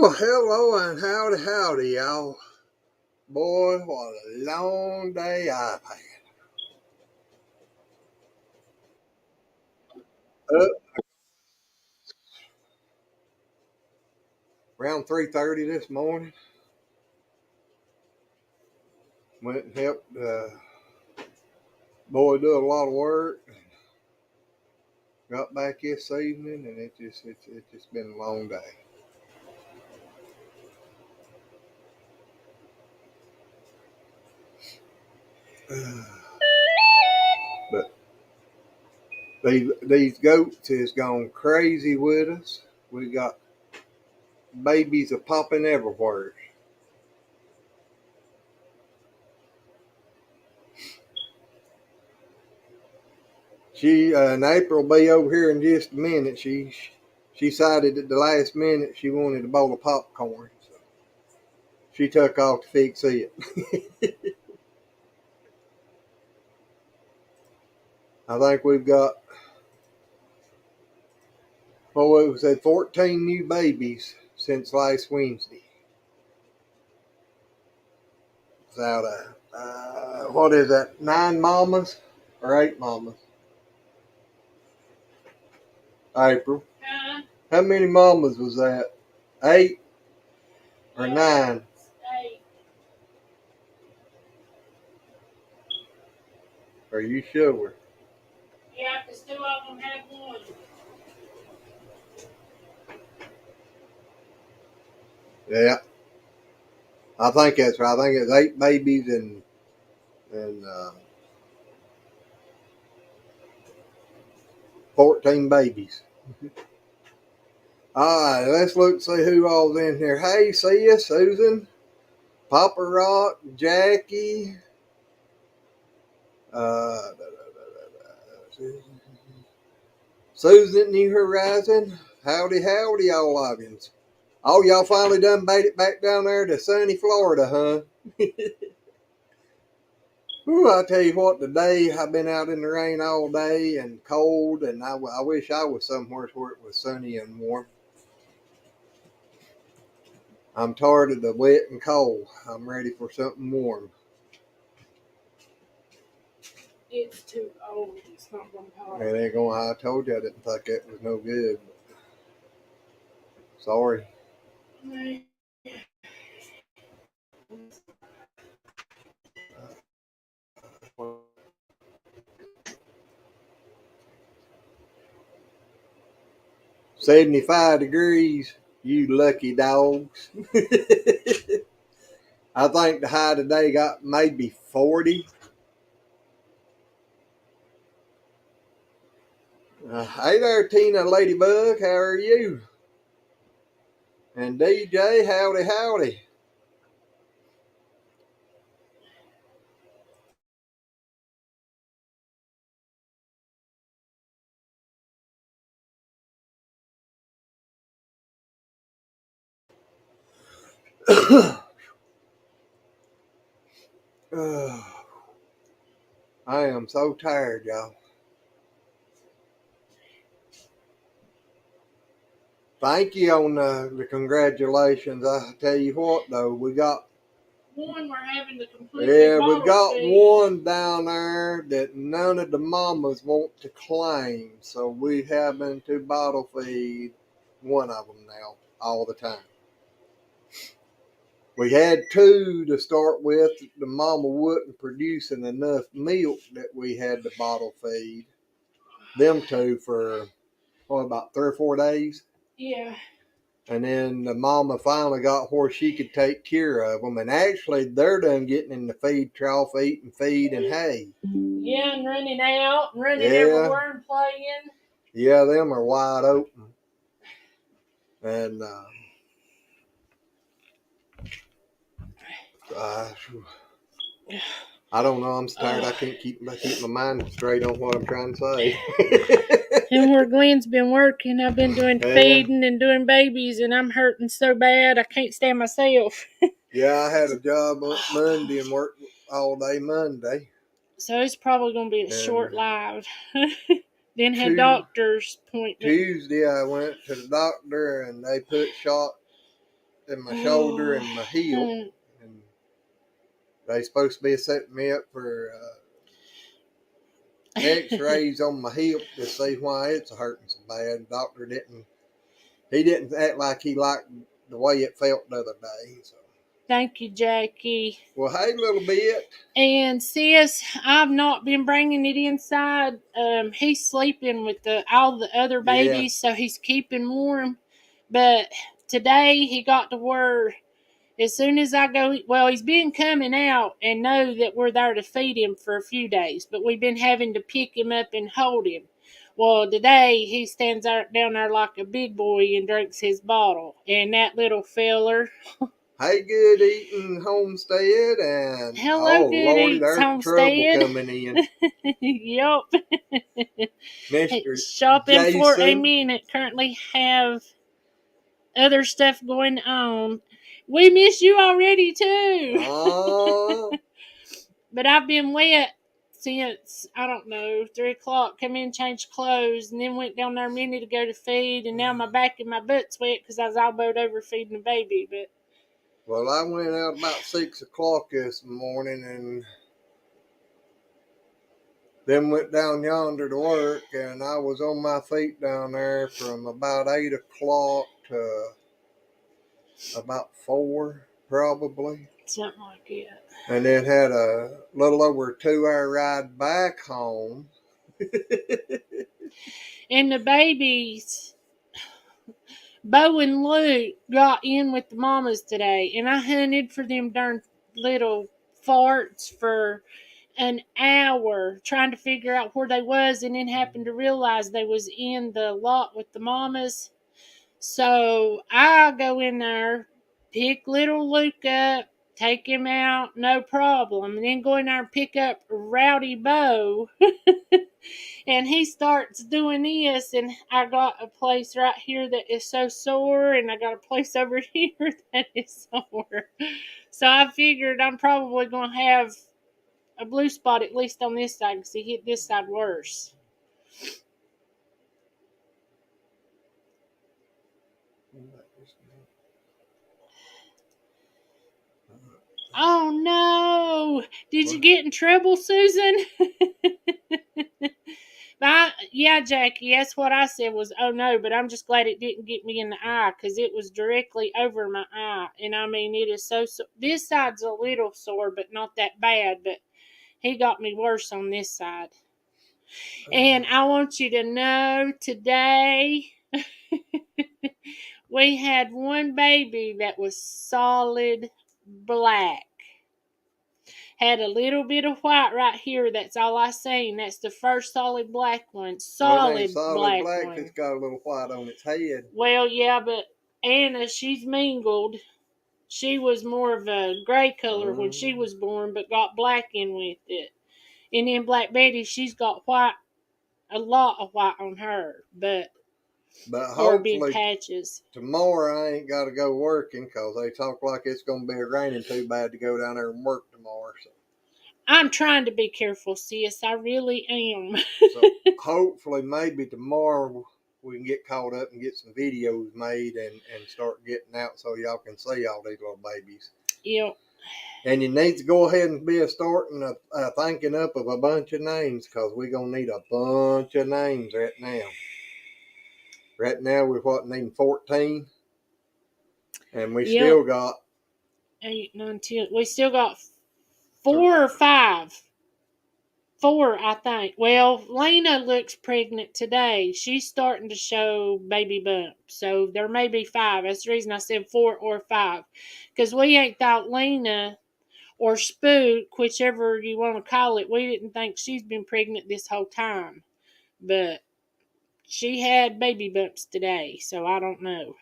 Well, hello and howdy, y'all. Boy, what a long day I've had. Up around 3:30 this morning. Went and helped boy do a lot of work. Got back this evening, and it's just been a long day. But these goats has gone crazy with us. We got babies are popping everywhere. She and April will be over here in just a minute. She decided at the last minute she wanted a bowl of popcorn, so she took off to fix it. I think we've got it was at 14 new babies since last Wednesday. It's out of what is that? 9 mamas or 8 mamas? April. How many mamas was that? 8 or 9? Are you sure? Yeah, because 2 of them had one. Yeah, I think that's right. I think it's 8 babies and 14 babies. All right, let's look and see who all's in here. Hey, see you, Susan, Papa Rock, Jackie, uh, Susan New Horizon. Howdy, all of you. Oh, y'all finally done made it back down there to sunny Florida, huh? Ooh, I tell you what, today I've been out in the rain all day and cold, and I wish I was somewhere where it was sunny and warm. I'm tired of the wet and cold. I'm ready for something warm. It's too old. It's not going to pop. It ain't going. I told you I didn't think it was no good. Sorry. Uh, 75 degrees. You lucky dogs. I think the high today got maybe 40. Hey there, Tina Ladybug. How are you? And DJ, howdy. I am so tired, y'all. Thank you on the congratulations. I tell you what, though, we got one we're having to completely we got feed. one down there that none of the mamas want to claim, so we having to bottle feed one of them now all the time. We had 2 to start with. The mama wasn't producing enough milk that we had to bottle feed them 2 for about 3 or 4 days. Yeah. And then the mama finally got where she could take care of them. And actually, they're done getting in the feed trough, eating feed and hay. Yeah, and running out and running everywhere and playing. Yeah, them are wide open. And I don't know. I'm tired. I can't keep my mind straight on what I'm trying to say. And where Glenn's been working, I've been doing feeding and doing babies, and I'm hurting so bad I can't stand myself. Yeah, I had a job on Monday and worked all day Monday. So it's probably going to be a short live. Then had doctor's appointment. Tuesday I went to the doctor and they put shots and my shoulder and my heel. And they supposed to be setting me up for x-rays on my hip to see why it's hurting so bad. The doctor didn't act like he liked the way it felt the other day. So. Thank you, Jackie. Well, hey, little bit. And sis, I've not been bringing it inside. He's sleeping with all the other babies, so he's keeping warm. But today he got to where as soon as I go, well, he's been coming out and know that we're there to feed him for a few days, but we've been having to pick him up and hold him. Well, today he stands down there like a big boy and drinks his bottle. And that little feller. Hey, Good Eating Homestead, and hello, Good Lordy, Eats there's Homestead. trouble coming in. Yup. Mr. Shopping Jason. for a minute. Currently have other stuff going on. We miss you already too. But I've been wet since, I don't know, 3 o'clock. Come in, changed clothes, and then went down there a minute to go to feed, and now my back and my butt's wet because I was elbowed over feeding the baby. But well, I went out about 6 o'clock this morning and then went down yonder to work, and I was on my feet down there from about 8 o'clock to about 4, probably. Something like that. And then had a little over a 2-hour ride back home. And the babies, Bo and Luke, got in with the mamas today, and I hunted for them darn little farts for an hour trying to figure out where they was, and then happened to realize they was in the lot with the mamas. So I go in there, pick little Luke up, take him out, no problem, and then go in there and pick up Rowdy Bo. And he starts doing this, and I got a place right here that is so sore, and I got a place over here that is sore. So I figured I'm probably going to have a blue spot at least on this side because he hit this side worse. Oh no! Did you get in trouble, Susan? Yeah, Jackie, that's what I said was, oh no, but I'm just glad it didn't get me in the eye because it was directly over my eye. And I mean, it is so, this side's a little sore, but not that bad, but he got me worse on this side. And I want you to know today, we had one baby that was solid black. Had a little bit of white right here. That's all I seen. That's the first solid black one. Solid black one. It's got a little white on its head. Well, yeah, but Anna, she's mingled. She was more of a gray color when she was born, but got black in with it. And then Black Betty, she's got white, a lot of white on her, but or big patches. Tomorrow I ain't got to go working because they talk like it's going to be raining too bad to go down there and work tomorrow. So. I'm trying to be careful, sis. I really am. So hopefully maybe tomorrow we can get caught up and get some videos made and start getting out so y'all can see all these little babies. Yep. And you need to go ahead and be starting a thinking up of a bunch of names because we're going to need a bunch of names right now. Right now we're needing 14. And we still got 8, 9, 10. We still got 4 or 5. 4, I think. Well, Lena looks pregnant today. She's starting to show baby bumps. So there may be 5. That's the reason I said 4 or 5. Because we ain't thought Lena or Spook, whichever you want to call it, we didn't think she's been pregnant this whole time. But she had baby bumps today, so I don't know.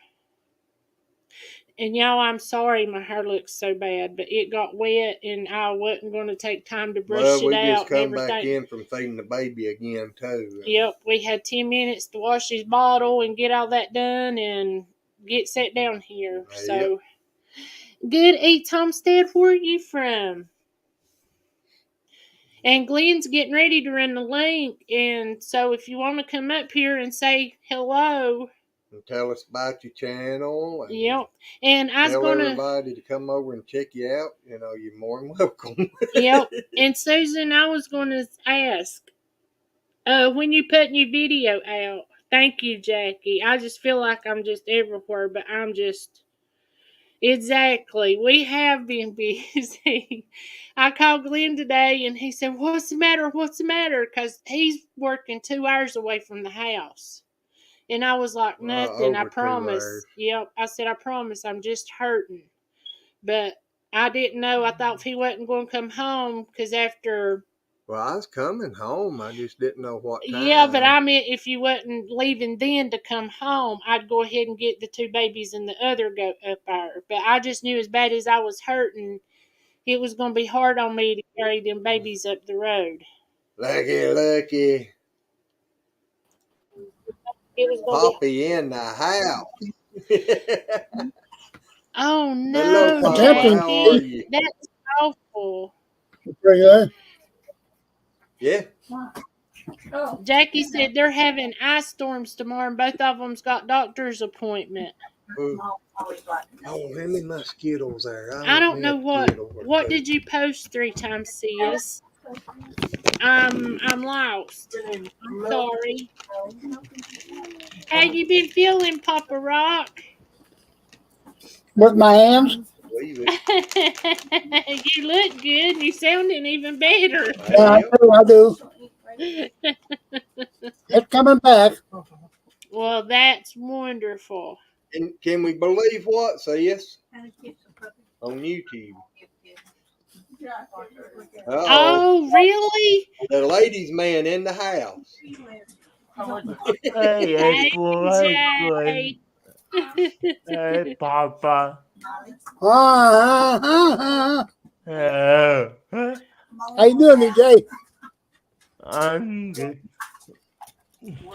And y'all, I'm sorry my hair looks so bad, but it got wet and I wasn't going to take time to brush it out. Well, we just come back in from feeding the baby again, too. Yep, we had 10 minutes to wash his bottle and get all that done and get set down here. So, Good Eats Homestead, where are you from? And Glenn's getting ready to run the link, and so if you want to come up here and say hello, and tell us about your channel. And Yep. And I was tell gonna. everybody to come over and check you out. You know, you're more than welcome. Yep. And Susan, I was gonna ask, when you put your video out. Thank you, Jackie. I just feel like I'm just everywhere, but I'm just. Exactly. We have been busy. I called Glenn today and he said, "What's the matter? What's the matter?" Because he's working 2 hours away from the house. And I was like, "Nothing. I Over 2 promise." hours. Yep. I said, "I promise. I'm just hurting." But I didn't know. I thought if he wasn't going to come home because after. Well, I was coming home. I just didn't know what time. Yeah, but I meant if you wasn't leaving then to come home, I'd go ahead and get the 2 babies and the other goat up there. But I just knew as bad as I was hurting, it was going to be hard on me to carry them babies up the road. Lucky. It was going to be. Poppy in the house. Oh no, Hello, Papa. Jackie, How are you? that's awful. Pretty good. Yeah. Jackie said they're having ice storms tomorrow, and both of them's got doctor's appointment. Oh, how many mosquitoes there? I don't know what did you post 3 times, sis? I'm lost. I'm sorry. How you been feeling, Papa Rock? With my hands? Believe it. You look good. You sounding even better. Yeah, I do. It's coming back. Well, that's wonderful. And can we believe what, sis? On YouTube. Oh, really? The ladies' man in the house. Hey, Jay. Hey, Papa. How How you doing today? I'm good.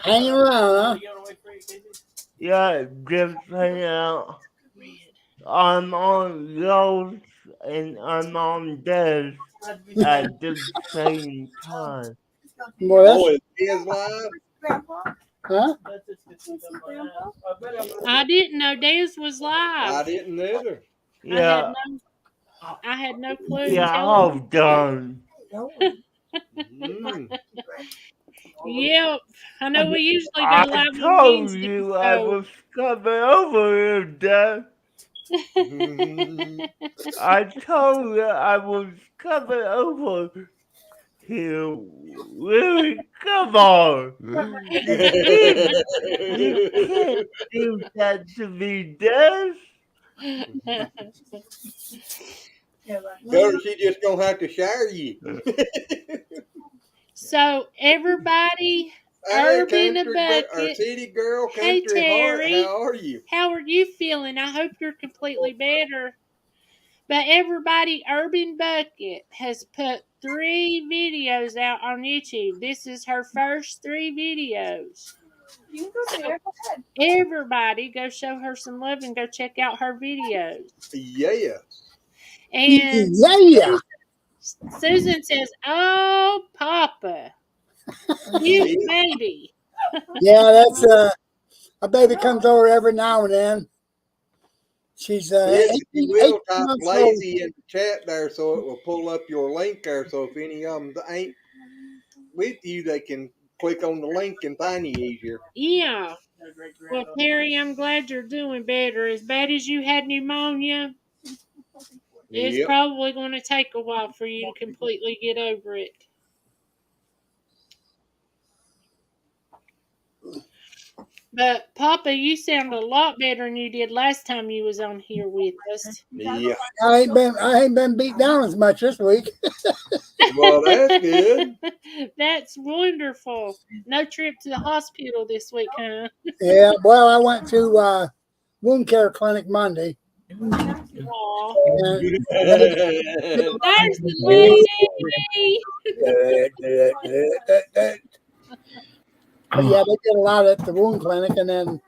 Hanging around, huh? Yeah, just hang out. I'm on yours and I'm on theirs at the same time. Boy, that's, Oh, is his live? huh? I didn't know Des was I live. didn't either. Yeah, I had no clue. yeah, Tell hold on. Mm. Yep. I know we usually go I live on told Wednesday. you I was coming over here, Dad. Mm. I told you I was coming over here. Really? Come on. You can't do that to me, Des. Girl, she just gonna have to share you. So everybody, Hey, Herb in a country bucket. or city girl, Hey, country heart, Terry. how are you? How are you feeling? I hope you're completely better. But everybody, Urban Bucket has put 3 videos out on YouTube. This is her first 3 videos. You can go there. Go ahead. Everybody go show her some love and go check out her videos. Yeah. And Yeah. Susan says, "Oh, Papa, cute baby." Yeah, that's a baby comes over every now and then. She's Yes, if you will 18 type months old. lazy in the chat there so it will pull up your link there. So if any of them ain't with you, they can click on the link and find you easier. Yeah. Well, Terry, I'm glad you're doing better. As bad as you had pneumonia, it's Yep. probably going to take a while for you to completely get over it. But Papa, you sound a lot better than you did last time you was on here with us. Yeah. I ain't been beat down as much this week. Well, that's good. That's wonderful. No trip to the hospital this week, huh? Yeah, well, I went to wound care clinic Monday. Aw. And There's the lady. but yeah, they did a lot at the wound clinic, and then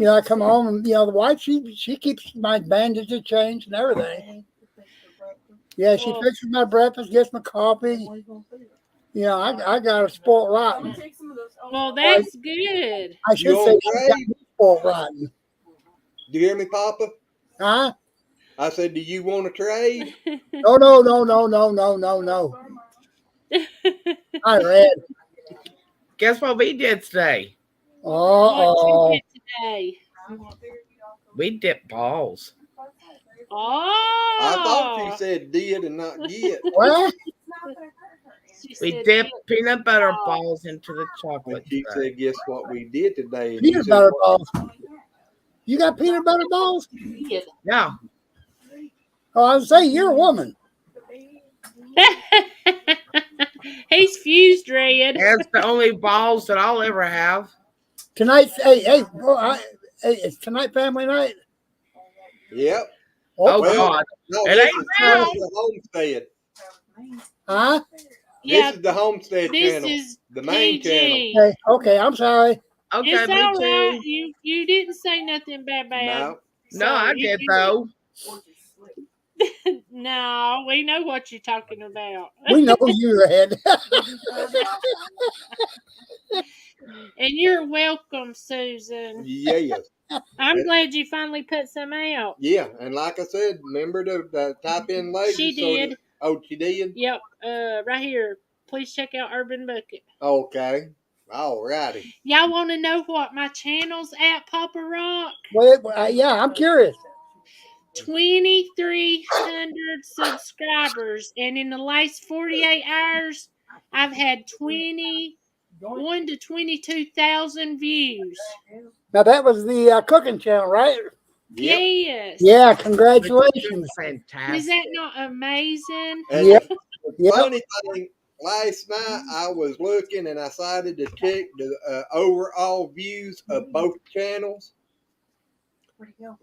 I come home and the wife she keeps my bandages changed and everything. Yeah, she fixes my breakfast, gets my coffee. I got a spoiled rotten. Well, that's good. I should You say okay? spoiled rotten. Do you hear me, Papa? Huh? I said, do you want to trade? No, no, no, no, no, no, no, no. I read. Guess what we did today? What you Oh, get today? We dipped balls. Oh, I thought she said did and not get. well, She We said dipped dip. peanut butter Oh. balls into the When chocolate. she today. said, guess what we did today? And you peanut said, butter what? balls. You got peanut butter balls? Yeah. Oh, I was saying you're a woman. He's fused red. That's the only balls that I'll ever have. Tonight's hey, it's tonight family night. Yep. Oh, Well, God. No, It this ain't is now. the homestead. Huh? Yeah, This is the homestead this channel. is The main PG. Okay, okay, I'm sorry. Okay, It's me all too. right. You didn't say nothing bad. No. No, So I you did, can- though. No, we know what you're talking about. We know you read. And you're welcome, Susan. Yes. I'm glad you finally put some out. Yeah. And like I said, remember to type in Lazy. She did. Oh, she did? Yep. Right here. Please check out Urban Bucket. Okay. All righty. Y'all want to know what my channel's at, Papa Rock? Well, yeah, I'm curious. 2,300 subscribers, and in the last 48 hours, I've had 21 to 22,000 views. Now that was the cooking channel, right? Yep. Yes. Yeah, congratulations. Fantastic. Is that not amazing? And Yep. the Yep. funny thing, last night I was looking and I decided to check the overall views of both channels.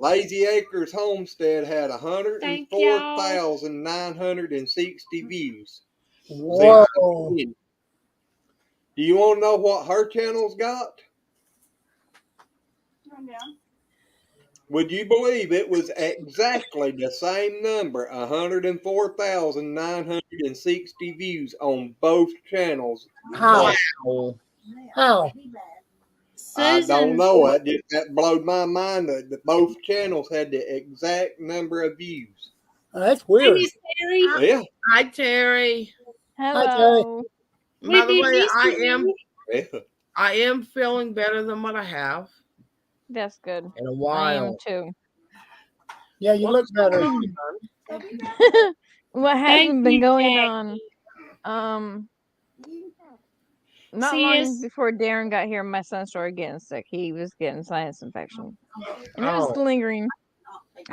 Lazy Acres Homestead had Thank y'all. 104,960 views. Whoa. Do you want to know what her channel's got? Would you believe it was exactly the same number, 104,960 views on both channels? How? Wow. How? I don't Susan, know. That blowed my mind that both channels had the exact number of views. That's hey, weird. Miss Terry. Yeah. Hi, Terry. Hello. We By the be way, missing you. Yeah. I am feeling better than what I have That's good. in a I am while. too. Yeah, you look better. What Thank hasn't been you, going Jackie. on? Not See long us. before Darren got here, my son started getting sick. He was getting sinus infection, and it was Oh. lingering.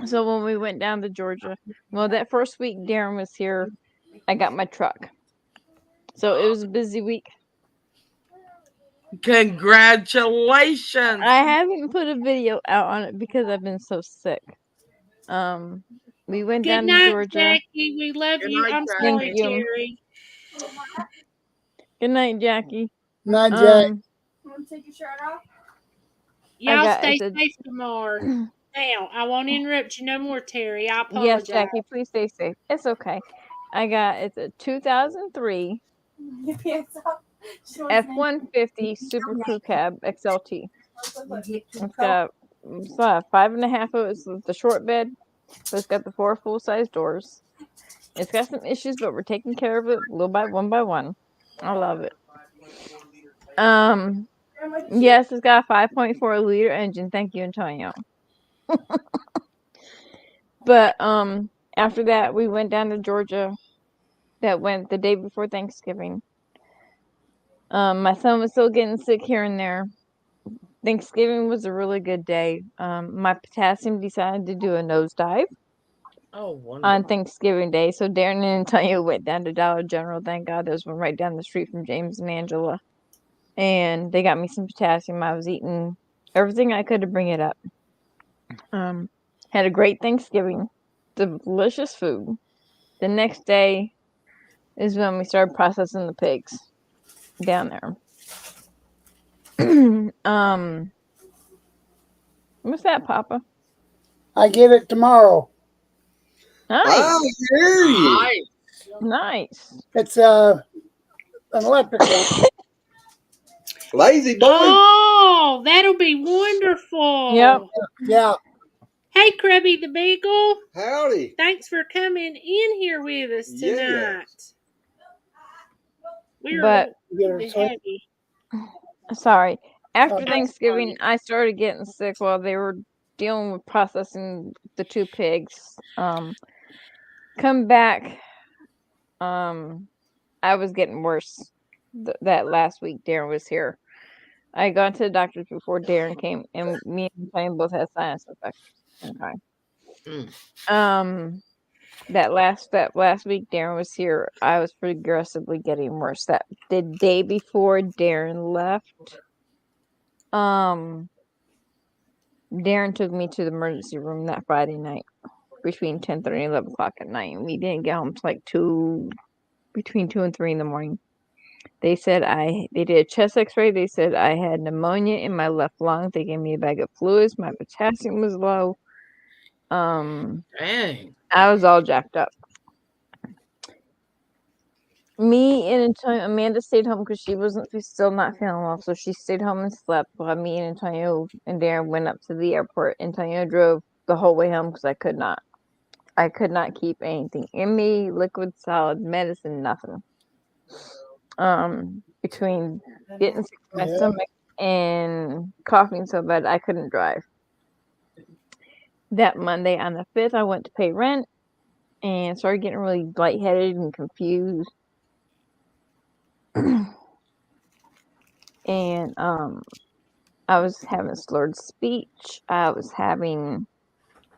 So when we went down to Georgia, well, that first week Darren was here, I got my truck. So it was a busy week. Congratulations. I haven't put a video out on it because I've been so sick. We went Good down to night, Georgia. Jackie. We love Good you. night, I'm Jackie. sorry, Thank you. Terry. Good night, Jackie. Not Jack. You want to take your shirt off? Y'all got- stay it's a- safe tomorrow. Now, I won't interrupt you no more, Terry. I apologize. Yes, Jackie, please stay safe. It's okay. It's a 2003 Your pants off. She wants to- F-150 Super Crew Cab XLT. It's got 5.5 of it's the short bed, but it's got the 4 full-size doors. It's got some issues, but we're taking care of it little by one. I love it. Yes, it's got a 5.4 liter engine. Thank you, Antonio. But after that, we went down to Georgia. That went the day before Thanksgiving. My son was still getting sick here and there. Thanksgiving was a really good day. My potassium decided to do a nosedive Oh, on wonderful. Thanksgiving Day. So Darren and Antonio went down to Dollar General. Thank God, there's one right down the street from James and Angela. And they got me some potassium. I was eating everything I could to bring it up. Had a great Thanksgiving. Delicious food. The next day is when we started processing the pigs down there. What's that, Papa? I get it tomorrow. Nice. I hear you. Hi. Nice. It's an electric one. Lazy boy. Oh, Oh, that'll be wonderful. Yep. Yeah. Hey, Krabby the Beagle. Howdy. Thanks for coming in here with us Yeah. tonight. We're But You get her to sleep. have you. sorry. After Oh. Thanksgiving, I started getting sick while they were dealing with processing the 2 pigs. Come back. I was getting worse that last week Darren was here. I got to the doctor before Darren came, and me and Tanya both had sinus infection. Okay. That last week Darren was here, I was progressively getting worse. That the day before Darren left, Darren took me to the emergency room that Friday night between 10:30 and 11 o'clock at night. We didn't get home till like between 2 and 3 in the morning. They said they did a chest x-ray. They said I had pneumonia in my left lung. They gave me a bag of fluids. My potassium was low. Dang. I was all jacked up. Me and Amanda stayed home because she wasn't still not feeling well, so she stayed home and slept while me and Antonio and Darren went up to the airport. Antonio drove the whole way home because I could not keep anything in me, liquid, solid, medicine, nothing. Between getting sick to my stomach and coughing so bad I couldn't drive. That Monday on the 5th, I went to pay rent and started getting really lightheaded and confused. And I was having slurred speech. I was having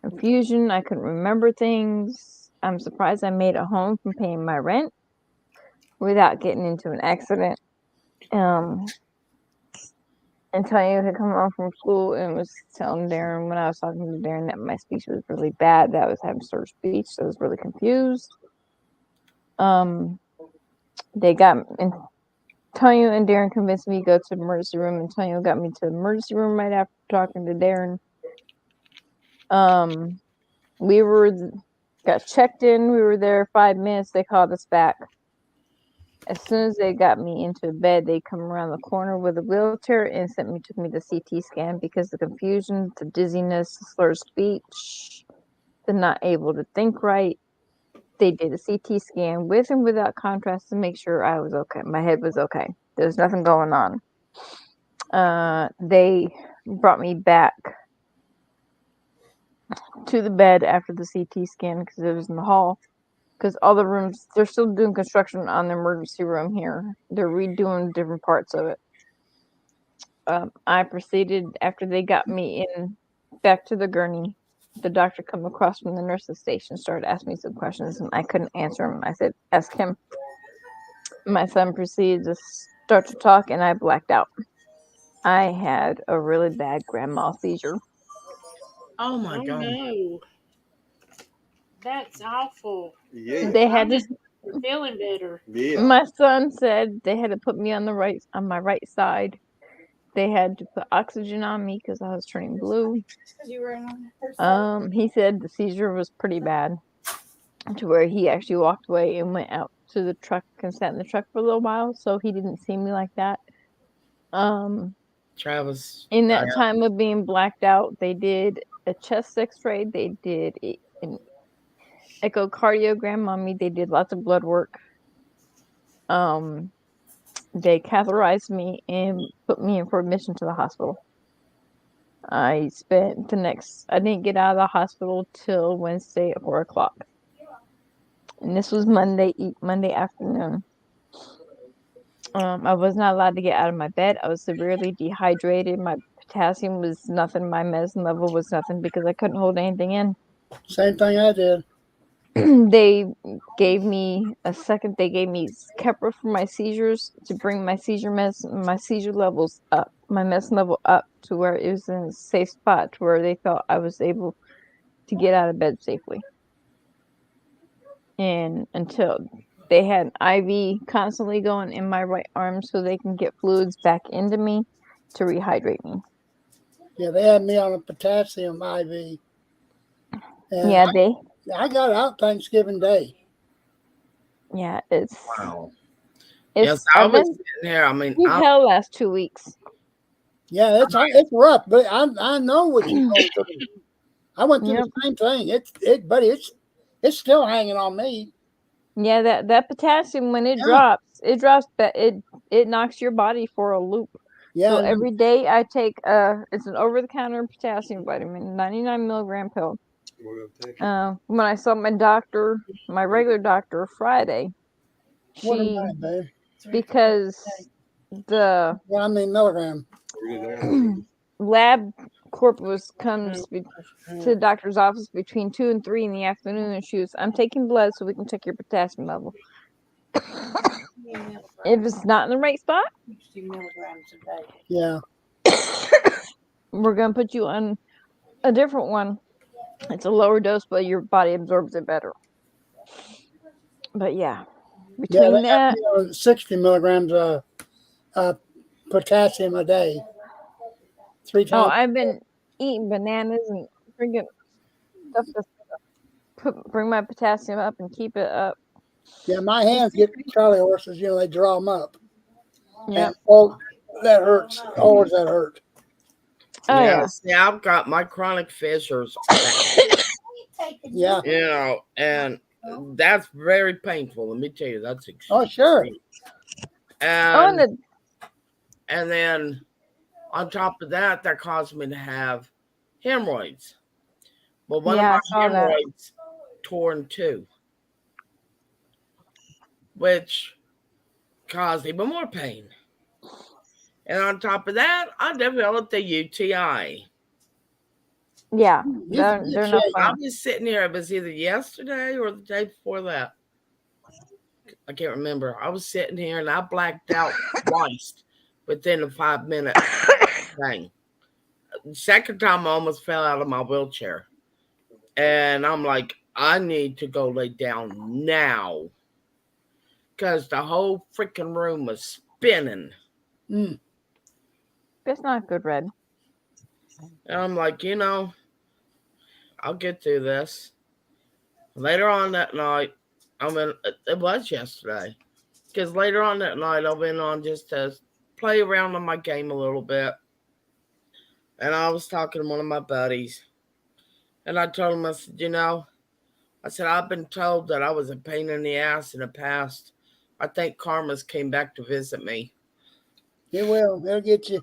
confusion. I couldn't remember things. I'm surprised I made it home from paying my rent without getting into an accident. Antonio had come home from school and was telling Darren when I was talking to Darren that my speech was really bad, that I was having slurred speech, so I was really confused. They got Antonio and Darren convinced me to go to the emergency room. Antonio got me to the emergency room right after talking to Darren. We got checked in. We were there 5 minutes. They called us back. As soon as they got me into bed, they come around the corner with a wheelchair and took me to CT scan because the confusion, the dizziness, the slurred speech, the not able to think right. They did a CT scan with and without contrast to make sure I was okay. My head was okay. There was nothing going on. They brought me back to the bed after the CT scan because it was in the hall. Because all the rooms, they're still doing construction on the emergency room here. They're redoing different parts of it. I proceeded, after they got me back to the gurney, the doctor come across from the nurse's station, started asking me some questions, and I couldn't answer him. I said, ask him. My son proceeded to start to talk, and I blacked out. I had a really bad grand mal seizure. Oh my God. No. That's awful. Yeah. They had to. You're feeling better. Yeah. My son said they had to put me on my right side. They had to put oxygen on me because I was turning blue. He said the seizure was pretty bad, to where he actually walked away and went out to the truck and sat in the truck for a little while, so he didn't see me like that. Travis. In that time of being blacked out, they did a chest x-ray, they did an echocardiogram on me, they did lots of blood work. They catheterized me and put me in for admission to the hospital. I didn't get out of the hospital till Wednesday at 4 o'clock. And this was Monday afternoon. I was not allowed to get out of my bed. I was severely dehydrated. My potassium was nothing. My medicine level was nothing because I couldn't hold anything in. Same thing I did. They gave me Keppra for my seizures to bring my seizure levels up, my medicine level up to where it was in a safe spot, to where they felt I was able to get out of bed safely. And until they had an IV constantly going in my right arm so they can get fluids back into me to rehydrate me. Yeah, they had me on a potassium IV. And Yeah, I got out Thanksgiving Day. Yeah, it's Wow. It's Yes, I was sitting there. I mean, hell last 2 weeks. Yeah, it's rough, but I know what you're going through. I went through Yep. the same thing. But it's still hanging on me. Yeah, that potassium when it Yeah. drops, but it knocks your body for a loop. Yeah, So and every day I take it's an over the counter potassium vitamin, 99 milligram pill. We're gonna take it. When I saw my doctor, my regular doctor Friday, what am she I, babe? because the Well, I mean milligram. lab corpus comes to the doctor's office between 2 and 3 in the afternoon, and she was, I'm taking blood so we can check your potassium level. If it's not in the right spot, Yeah. we're gonna put you on a different one. It's a lower dose, but your body absorbs it better. But yeah, Yeah, between they have that, me on 60 milligrams of potassium a day, 3 times. I've been eating bananas and drinking stuff to bring my potassium up and keep it up. Yeah, my hands get Charlie horses. They draw them up. Yep. And oh, that hurts. Oh, does that hurt? Oh yeah. See, I've got my chronic fissures back, Yeah. and that's very painful. Let me tell you, that's Oh, sure. And, the and then on top of that, that caused me to have hemorrhoids. Well, one Yeah, I of saw my that. hemorrhoids tore in two, which caused even more pain. And on top of that, I developed a UTI. Yeah, You- they're not I fun. was sitting here, it was either yesterday or the day before that. I can't remember. I was sitting here and I blacked out twice within a 5-minute thing. The second time I almost fell out of my wheelchair. And I'm like, I need to go lay down now. Because the whole freaking room was spinning. Mm. That's not good, Red. And I'm like, I'll get through this. Later on that night, it was yesterday. Because later on that night, I went on just to play around on my game a little bit. And I was talking to one of my buddies. And I told him, I said, I've been told that I was a pain in the ass in the past. I think karma's came back to visit me. It will. It'll get you.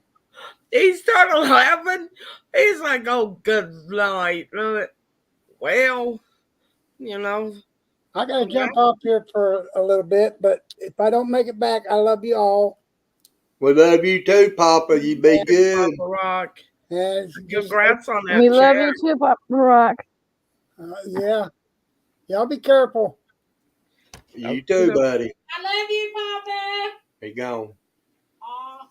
He started laughing. He's like, oh, good night. Well, I got to jump off here for a little bit, but if I don't make it back, I love you all. We love you too, Papa. You be good. Papa Rock. And Congrats on that. We love chat. you too, Papa Rock. Yeah. Y'all be careful. You too, buddy. I love you, Papa. He gone. Aw.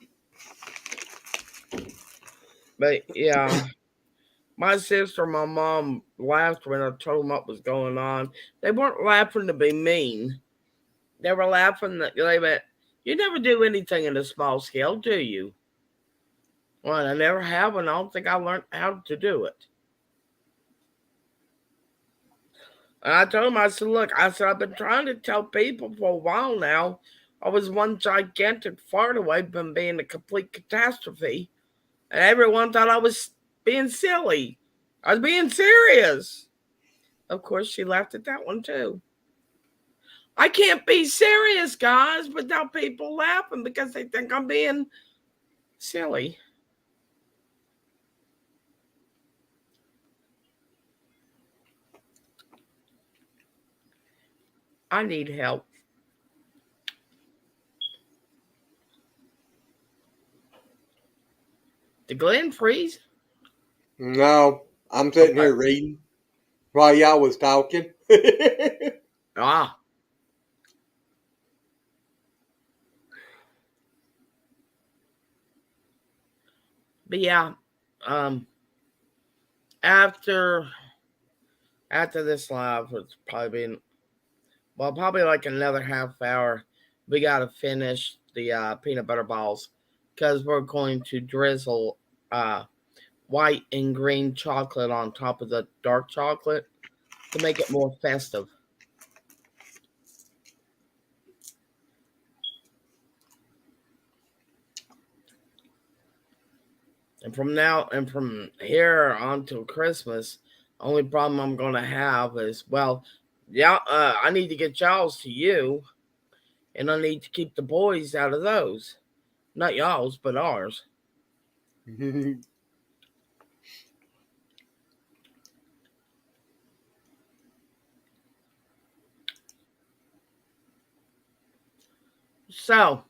But yeah, my sister and my mom laughed when I told them what was going on. They weren't laughing to be mean. They were laughing that they went, you never do anything in a small scale, do you? Well, I never have, and I don't think I learned how to do it. And I told them, I said, look, I've been trying to tell people for a while now. I was one gigantic fart away from being a complete catastrophe. And everyone thought I was being silly. I was being serious. Of course, she laughed at that one too. I can't be serious, guys, without people laughing because they think I'm being silly. I need help. Did Glenn freeze? No, I'm sitting here reading while y'all was talking. Ah. But yeah, after this live, it's probably like another half hour. We got to finish the peanut butter balls because we're going to drizzle white and green chocolate on top of the dark chocolate to make it more festive. And from here on till Christmas, only problem I'm gonna have is, well, yeah, I need to get y'all's to you, and I need to keep the boys out of those. Not y'all's, but ours. So,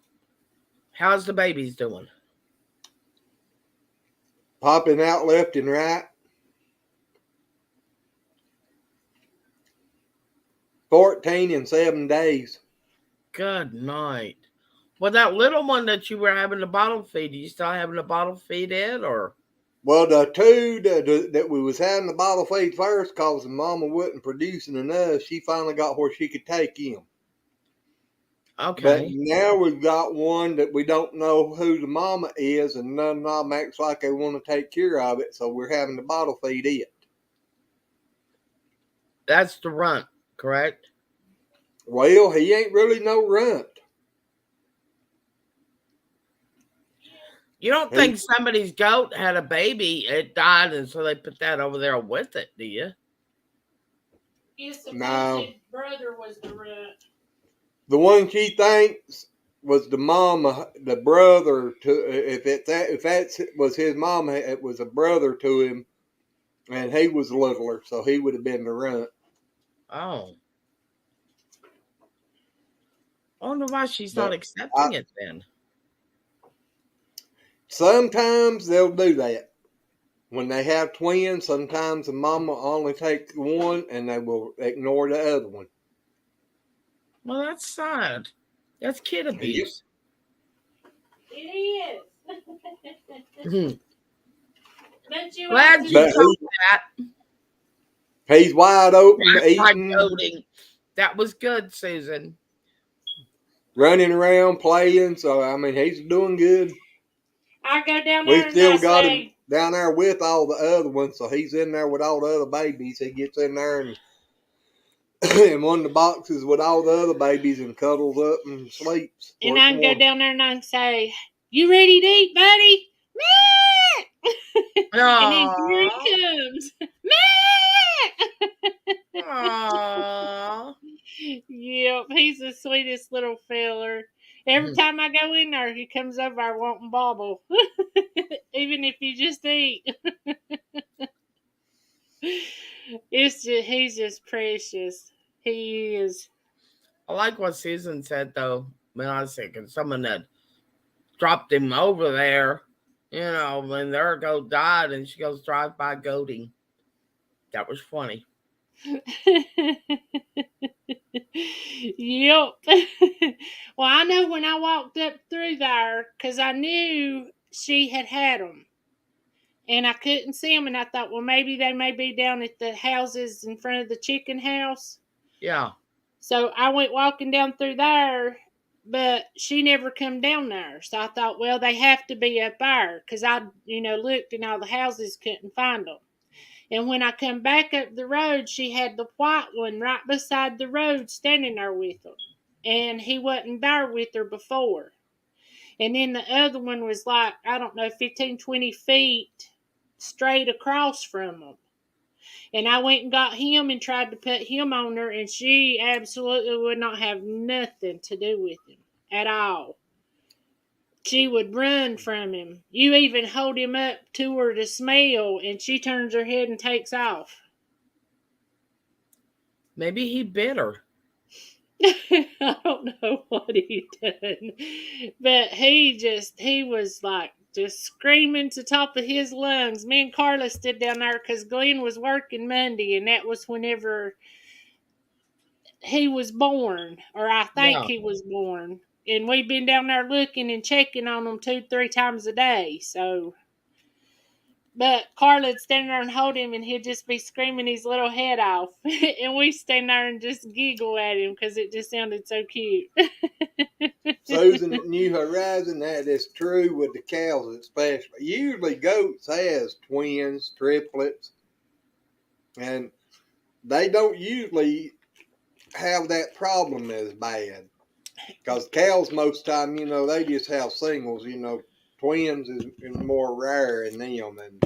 how's the babies doing? Popping out left and right. 14 in 7 days. Good night. Well, that little one that you were having the bottle feed, are you still having the bottle feed it, or? Well, the two that we was having the bottle feed first, cause the mama wasn't producing enough, she finally got where she could take him. Okay. But now we've got one that we don't know who the mama is, and none of them acts like they want to take care of it, so we're having to bottle feed it. That's the runt, correct? Well, he ain't really no runt. You don't think somebody's goat had a baby, it died, and so they put that over there with it, do you? His supposed No. brother was the runt. The one she thinks was the mama, the brother to. If that was his mama, it was a brother to him, and he was littler, so he would have been the runt. Oh. I wonder why she's not accepting it then. Sometimes they'll do that. When they have twins, sometimes the mama only takes one and they will ignore the other one. Well, that's sad. That's kid abuse. It is. But you Glad you told that. He's wide open, Eating. eating. That was good, Susan. Running around, playing. So, I mean, he's doing good. I go down there We still and got him down there with all the other ones, so he's in there with all the other babies. He gets in there and in one of the boxes with all the other babies and cuddles up and sleeps. And I can go down there and I can say, "You ready to eat, buddy?" And then here he comes. Aww. Yep, he's the sweetest little feller. Every time I go in there, he comes over, I want and bobble. Even if you just eat. He's just precious. He is. I like what Susan said, though. When I was thinking someone that dropped him over there, you know, when their goat died and she goes drive by goating. That was funny. Yep. Well, I know when I walked up through there, because I knew she had them. And I couldn't see them, and I thought, well, maybe they may be down at the houses in front of the chicken house. Yeah. So I went walking down through there, but she never come down there. So I thought, well, they have to be up there, because I, looked in all the houses, couldn't find them. And when I come back up the road, she had the white one right beside the road standing there with her. And he wasn't there with her before. And then the other one was like, I don't know, 15, 20 feet straight across from them. And I went and got him and tried to put him on her, and she absolutely would not have nothing to do with him at all. She would run from him. You even hold him up to her to smell, and she turns her head and takes off. Maybe he bit her. I don't know what he done. But he was like just screaming to the top of his lungs. Me and Carla stood down there because Glenn was working Monday, and that was whenever he was born, or I think he was born. And we've been down there looking and checking on him 2-3 times a day. So, but Carla'd stand there and hold him, and he'd just be screaming his little head off. And we stand there and just giggle at him because it just sounded so cute. Susan at New Horizon, that is true with the cows especially. Usually goats has twins, triplets, and they don't usually have that problem as bad. Because cows most time, they just have singles, twins is more rare in them, and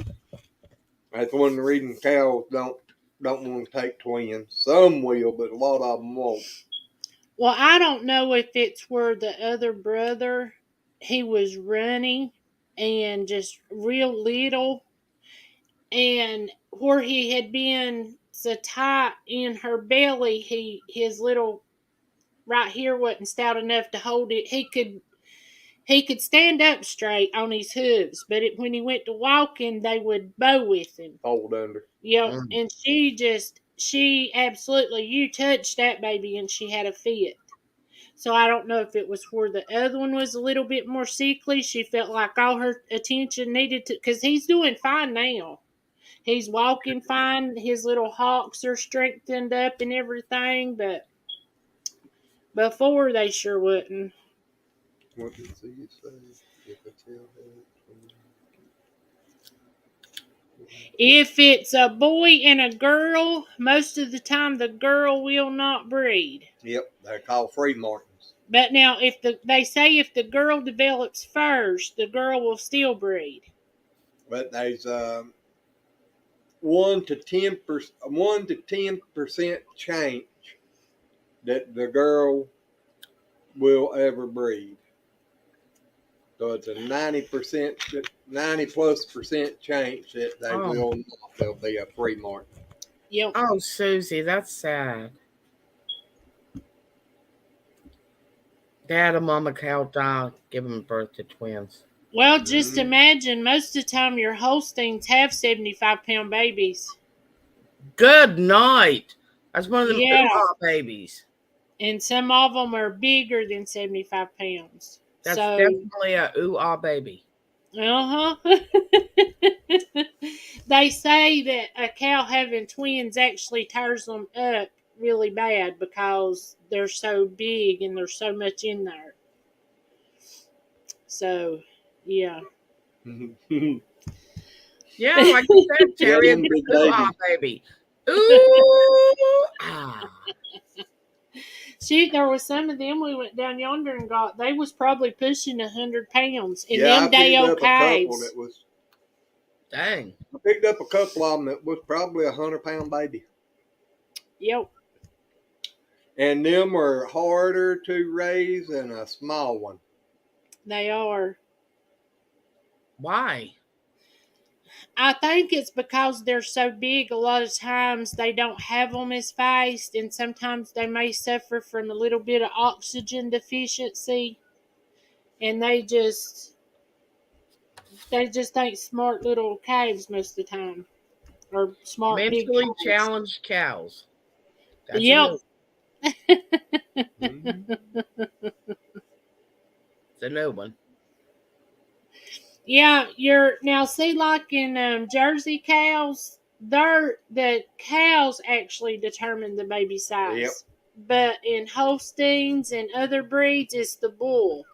that's one of the reasons cows don't want to take twins. Some will, but a lot of them won't. Well, I don't know if it's where the other brother, he was running and just real little, and where he had been so tight in her belly, his little right here wasn't stout enough to hold it. He could stand up straight on his hooves, but when he went to walking, they would bow with him. Hold under. Yep, Mm. and she absolutely, you touched that baby and she had a fit. So I don't know if it was where the other one was a little bit more sickly. She felt like all her attention needed to, because he's doing fine now. He's walking fine. His little hocks are strengthened up and everything, but before they sure wouldn't. What did it say? If a tail had If it's a boy and a girl, most of the time the girl will not breed. Yep, they're called free martins. But now, they say if the girl develops first, the girl will still breed. But there's 1 to 10% chance that the girl will ever breed. So it's a 90+% chance that they will not. They'll be a free martin. Yep. Oh, Susie, that's sad. Dad and Mama cow died giving birth to twins. Well, just imagine, most of the time your Holsteins have 75-pound babies. Good night. That's one of them Yeah. babies. And some of them are bigger than 75 pounds. That's So, definitely a ooh-ah baby. uh-huh. They say that a cow having twins actually tears them up really bad because they're so big and there's so much in there. So, yeah. Yeah, like you said, Terry, Yeah, it's big an ooh-ah baby. Ooh-ah. See, there was some of them we went down yonder and got. They was probably pushing 100 pounds in them day old calves. That was. Dang. I picked up a couple of them that was probably 100-pound baby. Yep. And them are harder to raise than a small one. They are. Why? I think it's because they're so big. A lot of times they don't have them as fast, and sometimes they may suffer from a little bit of oxygen deficiency, and they just ain't smart little calves most of the time, or smart big Mentally calves. challenged cows. That's Yep. It's a new one. Yeah, now see, like in Jersey cows, the cows actually determine the baby size. Yep. But in Holsteins and other breeds, it's the bull.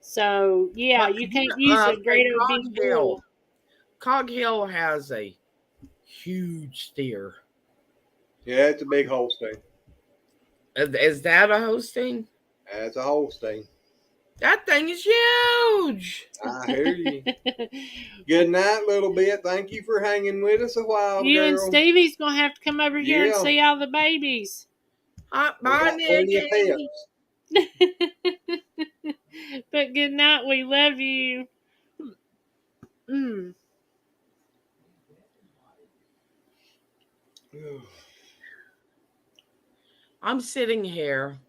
So yeah, you can't use a great old big bull. Cog Hill has a huge steer. Yeah, it's a big Holstein. Is that a Holstein? That's a Holstein. That thing is huge. I hear you. Good night, little bit. Thank you for hanging with us a while, You girl. and Stevie's gonna have to come over here and Yeah. see all the babies. Bye, We got plenty of Nikki. pets. But good night. We love you. I'm sitting here.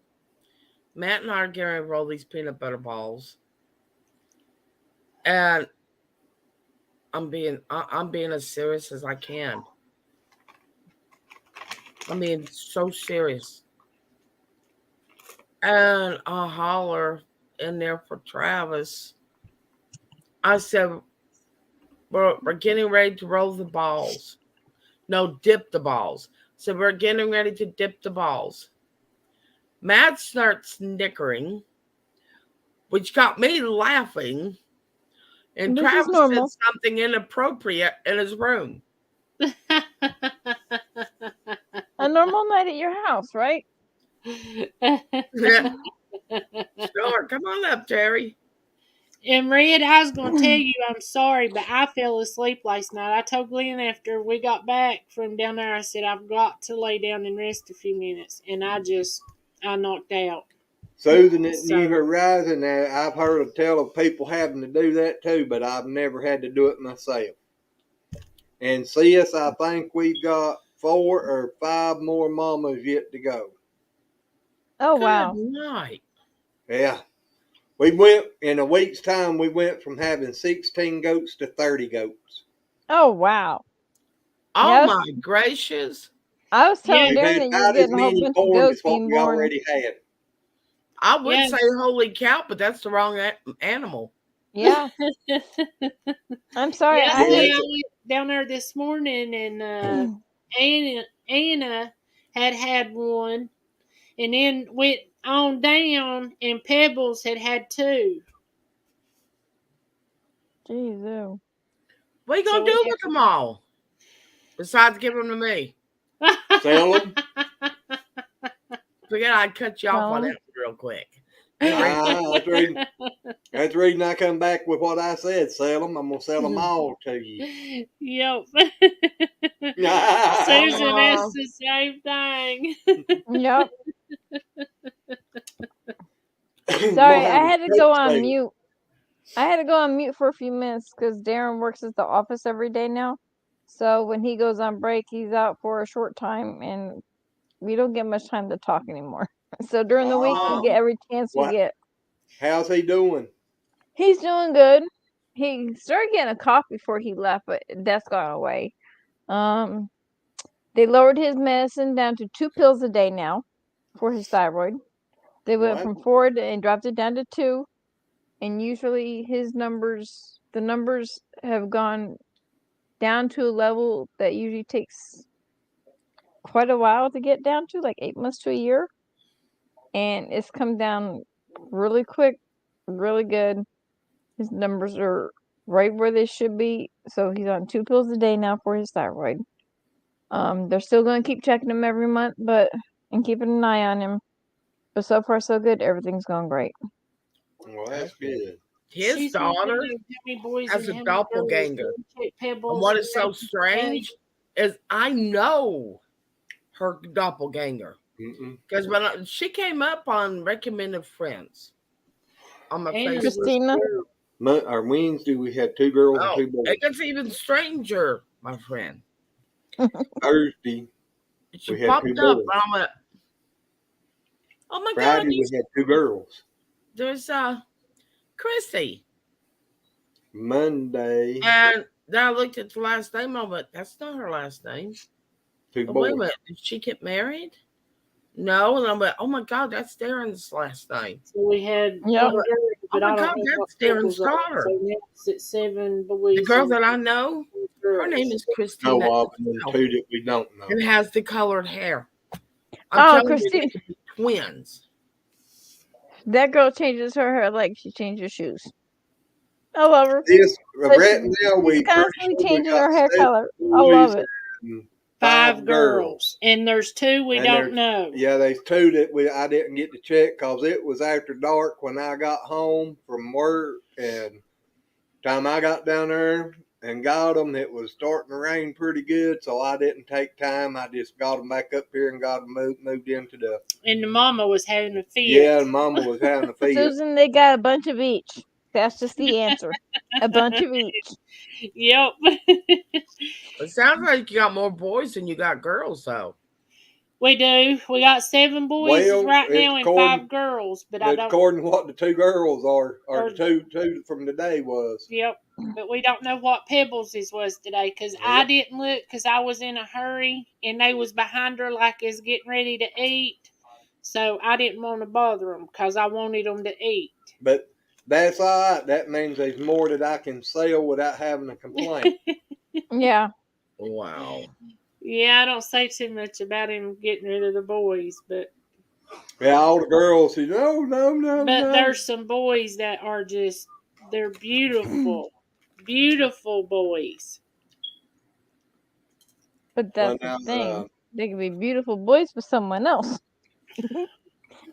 Matt and I are going to roll these peanut butter balls. And I'm being as serious as I can. I'm being so serious. And I holler in there for Travis. I said, we're getting ready to roll the balls. No, dip the balls. So we're getting ready to dip the balls. Matt starts snickering, which got me laughing. And This is Travis normal. said something inappropriate in his room. A normal night at your house, right? Sure, come on up, Terry. And Red, I was going to tell you I'm sorry, but I fell asleep last night. I told Glenn after we got back from down there, I said, I've got to lay down and rest a few minutes. And I knocked out. Susan at So- New Horizon, I've heard a tell of people having to do that too, but I've never had to do it myself. And sis, I think we got 4 or 5 more mamas yet to go. Oh wow. Good night. Yeah. We went, in a week's time, we went from having 16 goats to 30 goats. Oh wow. Oh Yes. my gracious. I was telling We've Darren had that you're about as getting a whole many bunch of born goats as what being we born. already had. I would Yes. say holy cow, but that's the wrong animal. Yeah. I'm sorry. Yeah, I see, had I went down there this morning and Anna had one, and then went on down, and Pebbles had 2. Jeez, ew. What are you going So to do we with them all? Besides give them to me. Sell them? Forget I'd cut you off on No. that real quick. That's the reason I come back with what I said. Sell them. I'm going to sell them all to you. Yep. Susan asked the same thing. Yep. Sorry, I had to go on mute. I had to go on mute for a few minutes because Darren works at the office every day now. So when he goes on break, he's out for a short time, and we don't get much time to talk anymore. So during the week, we get every chance we What? get. How's he doing? He's doing good. He started getting a cough before he left, but that's gone away. They lowered his medicine down to 2 pills a day now for his thyroid. They went What? from 4 and dropped it down to 2. And usually the numbers have gone down to a level that usually takes quite a while to get down to, like 8 months to a year. And it's come down really quick, really good. His numbers are right where they should be. So he's on 2 pills a day now for his thyroid. They're still going to keep checking him every month, and keeping an eye on him. But so far, so good. Everything's going great. Well, that's good. His She's daughter wondering how many boys has and a how many girls. doppelganger. Pebbles And what is so and strange is I know her doppelganger. Mm-mm. Because when she came up on recommended friends on my Anna Facebook. Christina? Our Wednesday, we had 2 girls Oh, and 2 boys. it gets even stranger, my friend. Thursday, She We had popped 2 up, boys. and I went, "Oh my Friday, God, we had 2 girls. there's Chrissy." Monday, And then I looked at the last name. I went, "That's not her last name." 2 Oh, wait a boys. minute, did she get married? No, and I went, "Oh my God, that's Darren's last name." So we had Yep. 1 girl, but Oh my I don't God, know that's what Darren's Pebbles are. daughter. So now it's at 7 boys. The girl and that I know, 2 her girls. name is Christina, No of them, and 2 that we don't know. and has the colored hair. Oh, I'm telling you, Christine. they could be twins. That girl changes her hair like she changes shoes. I love her. This, But right now, She's we constantly we changing got her hair 7 color. I boys love it. and 5 girls. And there's 2 we And don't know. Yeah, there's 2 that I didn't get to check because it was after dark when I got home from work. And time I got down there and got them, it was starting to rain pretty good, so I didn't take time. I just got them back up here and got them moved into the. And the mama was having a fit. Yeah, and Mama was having a feed. Susan, they got a bunch of each. That's just the answer. A bunch of each. Yep. It sounds like you got more boys than you got girls, though. We do. We got 7 boys Well, right it's now and according- 5 girls, but I don't. According to what the 2 girls are, or Or- the two from today was. Yep. But we don't know what Pebbles' was today because I didn't look because I was in a hurry and they was behind her like is getting ready to eat. So I didn't want to bother them because I wanted them to eat. But that's all right. That means there's more that I can sell without having to complain. Yeah. Wow. Yeah, I don't say too much about him getting rid of the boys, but Yeah, all the girls say, no. there's some boys that are just they're beautiful, beautiful boys. But that's Well, the now, thing. They can be beautiful boys for someone else.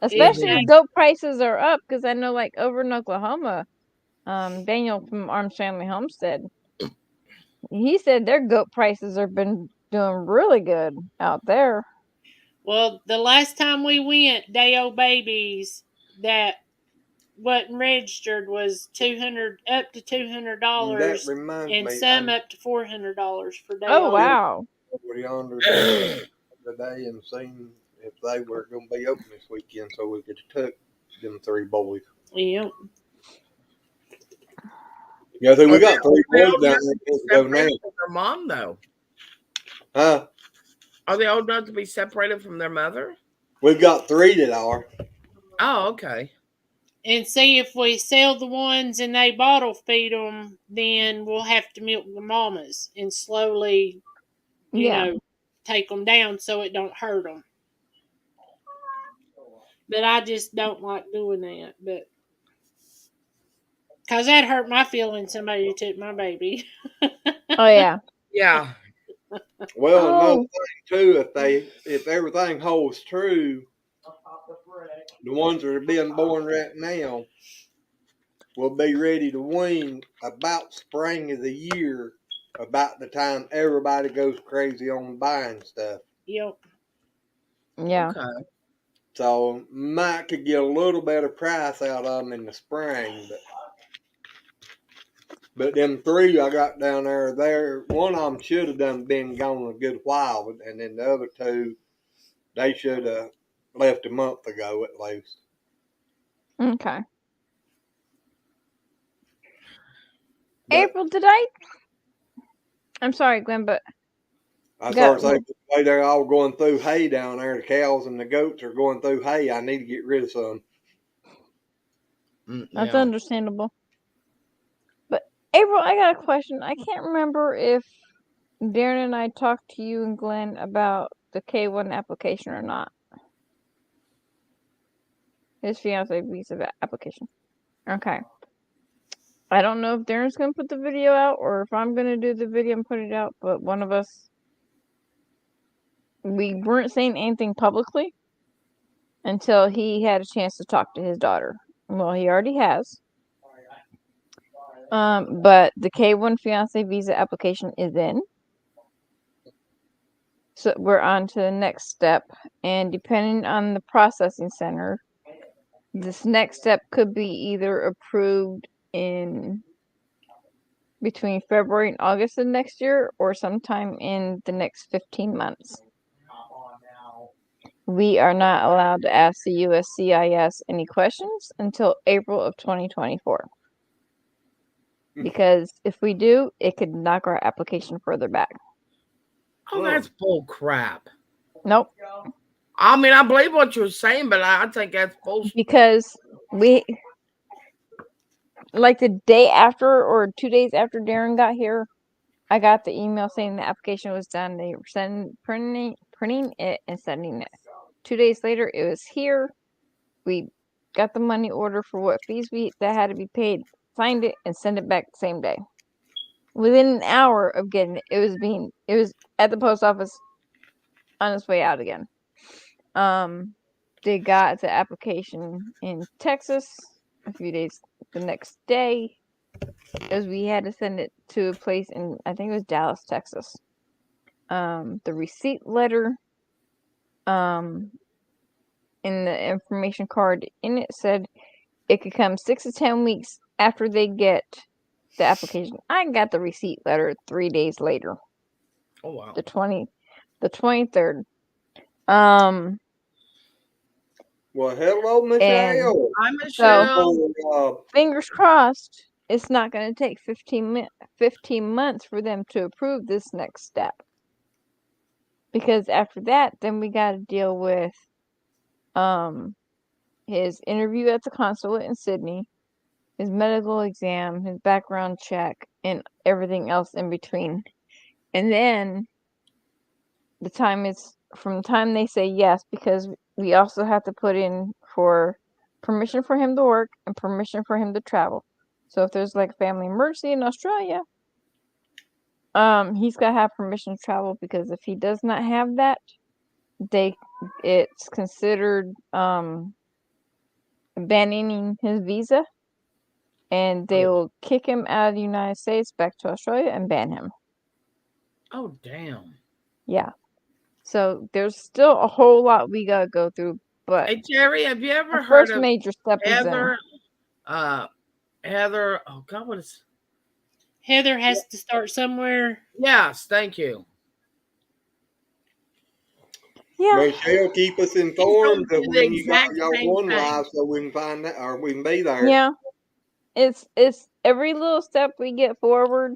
Especially Exactly. if dope prices are up, because I know like over in Oklahoma, Daniel from Arms Family Homestead. He said their goat prices have been doing really good out there. Well, the last time we went, day-old babies that wasn't registered was $200 up to That $200, reminds and me, some I'm up to $400 for Oh day-old. wow! over yonder down today and seen if they were going to be open this weekend, so we could took them 3 boys. Yep. Yeah, I think we Are got 3 they boys old down enough there to be to go now. separated from their mom, though? Huh? Are they old enough to be separated from their mother? We've got 3 that are. Oh, okay. And see, if we sell the ones and they bottle feed them, then we'll have to milk the mamas and slowly, Yeah. take them down so it don't hurt them. But I just don't like doing that. But because that hurt my feelings, somebody took my baby. Oh yeah. Yeah. Well, another Oh. thing too, if everything holds true, the ones that are being born right now will be ready to wean about spring of the year, about the time everybody goes crazy on buying stuff. Yep. Yeah. Okay. So might could get a little better price out of them in the spring, but them 3 I got down there, one of them should have been gone a good while, and then the other 2, they should have left a month ago at least. Okay. But April, I'm sorry, Gwen, but I got started saying the way they're all going through hay down there, the cows and the goats are going through hay. I need to get rid of some. that's Yeah. understandable. But April, I got a question. I can't remember if Darren and I talked to you and Glenn about the K1 application or not. His fiance visa application. Okay. I don't know if Darren's gonna put the video out or if I'm gonna do the video and put it out, but one of us, we weren't saying anything publicly until he had a chance to talk to his daughter. Well, he already has. But the K1 fiance visa application is in. So we're on to the next step, and depending on the processing center, this next step could be either approved in between February and August of next year or sometime in the next 15 months. We are not allowed to ask the USCIS any questions until April of 2024. Because if we do, it could knock our application further back. Oh, that's bull crap. Nope. I mean, I believe what you're saying, but I think that's bullshit. Because we, like the day after or 2 days after Darren got here, I got the email saying the application was done. They were printing it and sending it. 2 days later, it was here. We got the money order for what fees that had to be paid, signed it, and sent it back the same day. Within an hour of getting it, it was at the post office on its way out again. They got the application in Texas a few days the next day, because we had to send it to a place in, I think it was Dallas, Texas. The receipt letter, in the information card in it said it could come 6 to 10 weeks after they get the application. I got the receipt letter 3 days later. Oh wow. The 23rd. Well, hello, Michelle. Hi, Michelle. So, Fingers crossed, it's not going to take 15 months for them to approve this next step. Because after that, then we got to deal with his interview at the consulate in Sydney, his medical exam, his background check, and everything else in between. And then the time is from the time they say yes, because we also have to put in for permission for him to work and permission for him to travel. So if there's like a family emergency in Australia, he's got to have permission to travel, because if he does not have that, it's considered abandoning his visa. and they will kick him out of the United States back to Australia and ban him. Oh, damn. Yeah. So there's still a whole lot we gotta go through, but Hey, Jerry, have you ever the heard first of major step is in. Heather? Heather, oh, God, what is... Heather has to start somewhere. Yes, thank you. Yeah. Michelle, keep us informed do of the when you got exact y'all same one thing. live so we can find that or we can be there. Yeah. It's every little step we get forward.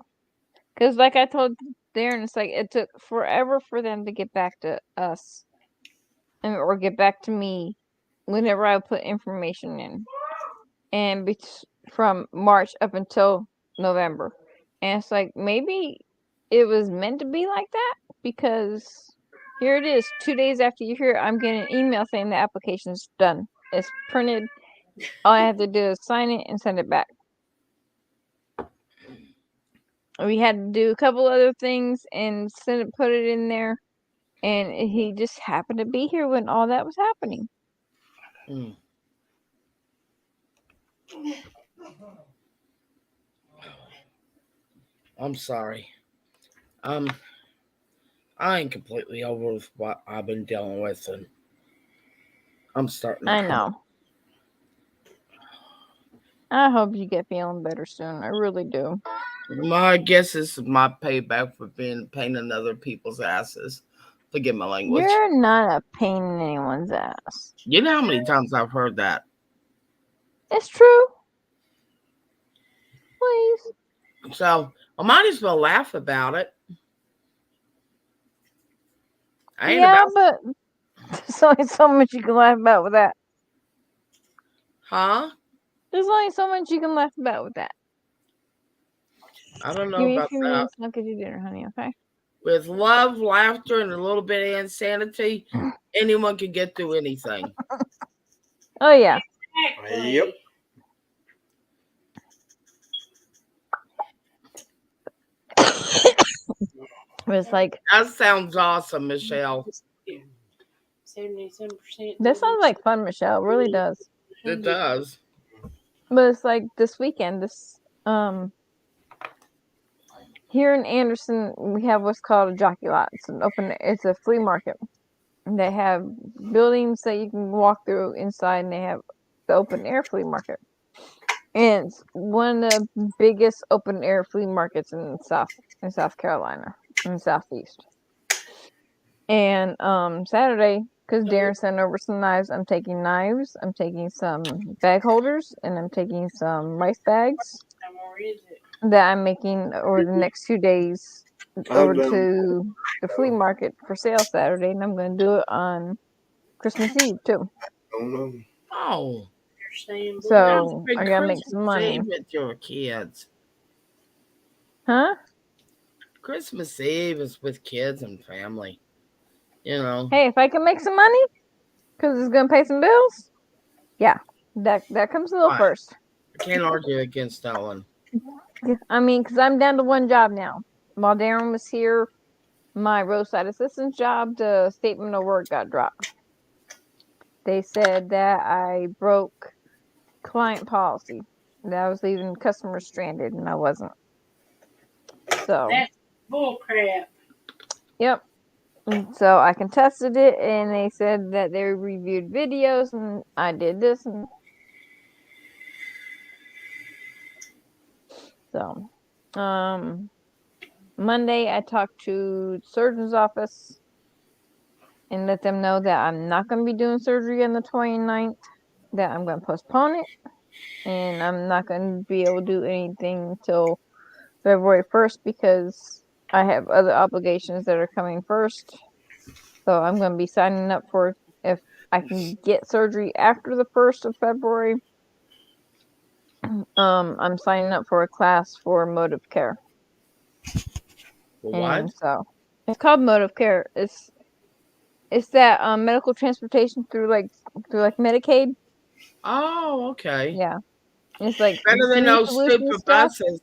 Because like I told Darren, it's like it took forever for them to get back to us. Or get back to me whenever I put information in. And from March up until November. And it's like, maybe it was meant to be like that, because here it is, 2 days after you hear it, I'm getting an email saying the application's done. It's printed. All I have to do is sign it and send it back. We had to do a couple other things and put it in there. And he just happened to be here when all that was happening. Mm. I'm sorry. I ain't completely over with what I've been dealing with, and I'm starting to I know. I hope you get feeling better soon. I really do. I guess this is my payback for being a pain in other people's asses. Forgive my language. You're not a pain in anyone's ass. You know how many times I've heard that? It's true. Please. So I might as well laugh about it. I ain't Yeah, about... but there's only so much you can laugh about with that. Huh? There's only so much you can laugh about with that. I don't know Give me a about few that. minutes and I'll get you dinner, honey, okay? With love, laughter, and a little bit of insanity, anyone can get through anything. Oh, yeah. Yep. It's like, That sounds awesome, Michelle. 77%. that sounds like fun, Michelle. It really does. It does. But it's like this weekend, here in Anderson, we have what's called a jockey lot. It's a flea market. They have buildings that you can walk through inside, and they have the open air flea market. And it's one of the biggest open air flea markets in South Carolina, in the Southeast. And Saturday, because Darren sent over some knives, I'm taking knives, I'm taking some bag holders, and I'm taking some rice bags that I'm making over the next 2 days over to the flea market for sale Saturday, and I'm going to do it on Christmas Eve too. Oh. So I gotta make some money. Eve with your kids. Huh? Christmas Eve is with kids and family. You know. Hey, if I can make some money, because it's gonna pay some bills, yeah, that comes a little first. I can't argue against that one. I mean, because I'm down to one job now. While Darren was here, my roadside assistance job, the statement of work got dropped. They said that I broke client policy, that I was leaving customers stranded, and I wasn't. So that's bull crap. Yep. And so I contested it, and they said that they reviewed videos, and I did this, and so Monday I talked to the surgeon's office and let them know that I'm not going to be doing surgery on the 29th, that I'm going to postpone it, and I'm not going to be able to do anything until February 1st because I have other obligations that are coming first. So I'm going to be signing up for, if I can get surgery after the 1st of February, I'm signing up for a class for motive care. What? And so it's called motive care. It's that medical transportation through Medicaid. Oh, okay. Yeah, it's like better than those stupid stuff. buses.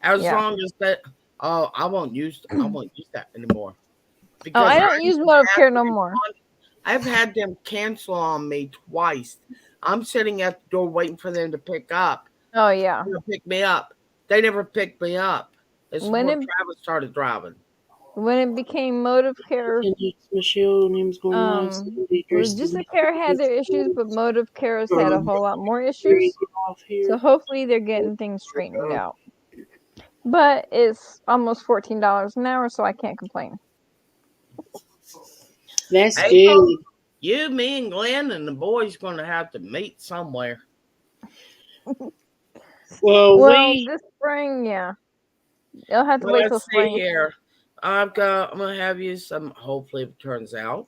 As long as that, I won't use that anymore. Because I don't use motive care no more. I've had them cancel on me twice. I'm sitting at the door waiting for them to pick up. Oh yeah. They never picked me up. They never picked me up. It's When before it Travis started driving. became Motive Care, And it's Michelle and him's going live. Cindy dressed in Logistic Care had their issues, but Motive Care has had a whole lot more Ready issues. to get off here. So hopefully they're getting things straightened out. But it's almost $14 an hour, so I can't complain. That's Hey, good. you, me, and Glenn and the boys going to have to meet somewhere. Well, Well, we this spring, yeah. You'll have to Well, wait till let's see spring. here. I'm gonna have you some. Hopefully, it turns out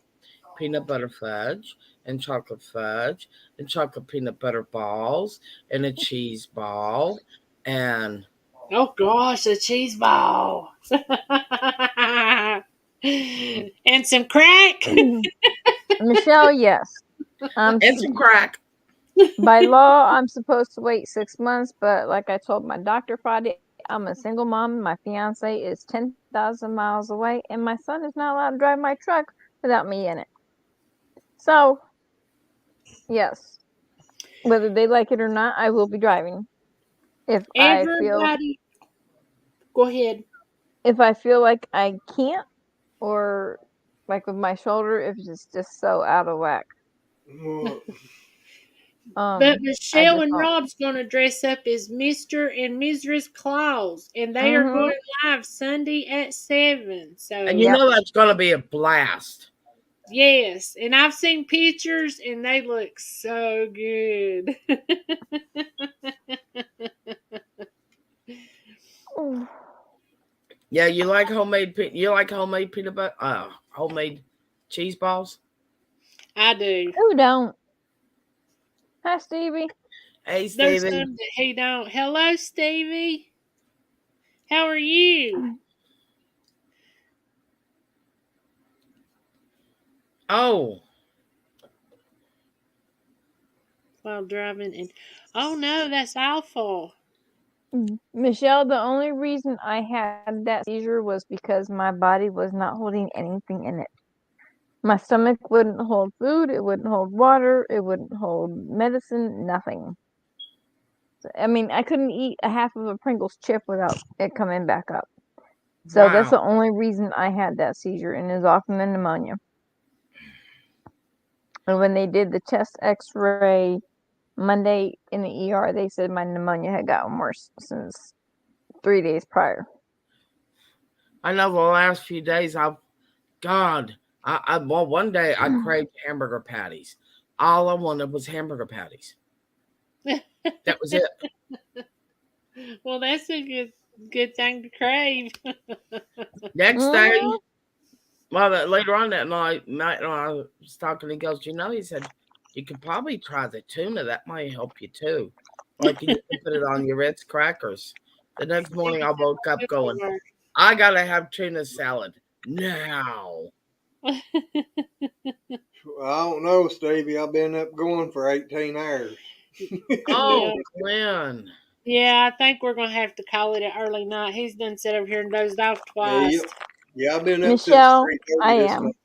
peanut butter fudge and chocolate fudge and chocolate peanut butter balls and a cheese ball and oh gosh, a cheese ball. And some crack. Michelle, yes. and some crack. By law, I'm supposed to wait 6 months, but like I told my doctor Friday, I'm a single mom. My fiance is 10,000 miles away, and my son is not allowed to drive my truck without me in it. So, yes, whether they like it or not, I will be driving. If Everybody, go ahead. I feel like I can't, or like with my shoulder, if it's just so out of whack. But Michelle just and don't. Rob's going to dress up as Mr. and Mrs. Claus, and they are going live Sunday at 7. So, And you know that's gonna be a blast. yes, and I've seen pictures, and they look so good. Yeah, you like homemade peanut butter, homemade cheese balls. I do. Who don't? Hi, Stevie. Hey, There's Stevie. some that he don't. Hello, Stevie. How are you? Oh, While driving, and oh no, that's awful. Michelle, the only reason I had that seizure was because my body was not holding anything in it. My stomach wouldn't hold food, it wouldn't hold water, it wouldn't hold medicine, nothing. I mean, I couldn't eat a half of a Pringles chip without it coming back up. So that's the only reason I had that seizure, and it was often the pneumonia. And when they did the chest x-ray Monday in the ER, they said my pneumonia had gotten worse since 3 days prior. I know the last few days one day I craved hamburger patties. All I wanted was hamburger patties. That was it. Well, that's a good thing to crave. Next day, later on that night, I was talking to Ghost. He said you could probably try the tuna. That might help you too. Like you can put it on your Ritz crackers. The next morning, I woke up going, I gotta have tuna salad now. I don't know, Stevie. I've been up going for 18 hours. Oh, man. Yeah, I think we're gonna have to call it an early night. He's done sat over here and dozed off twice. Yeah, I've been up Michelle, since 3:30 I this am. morning.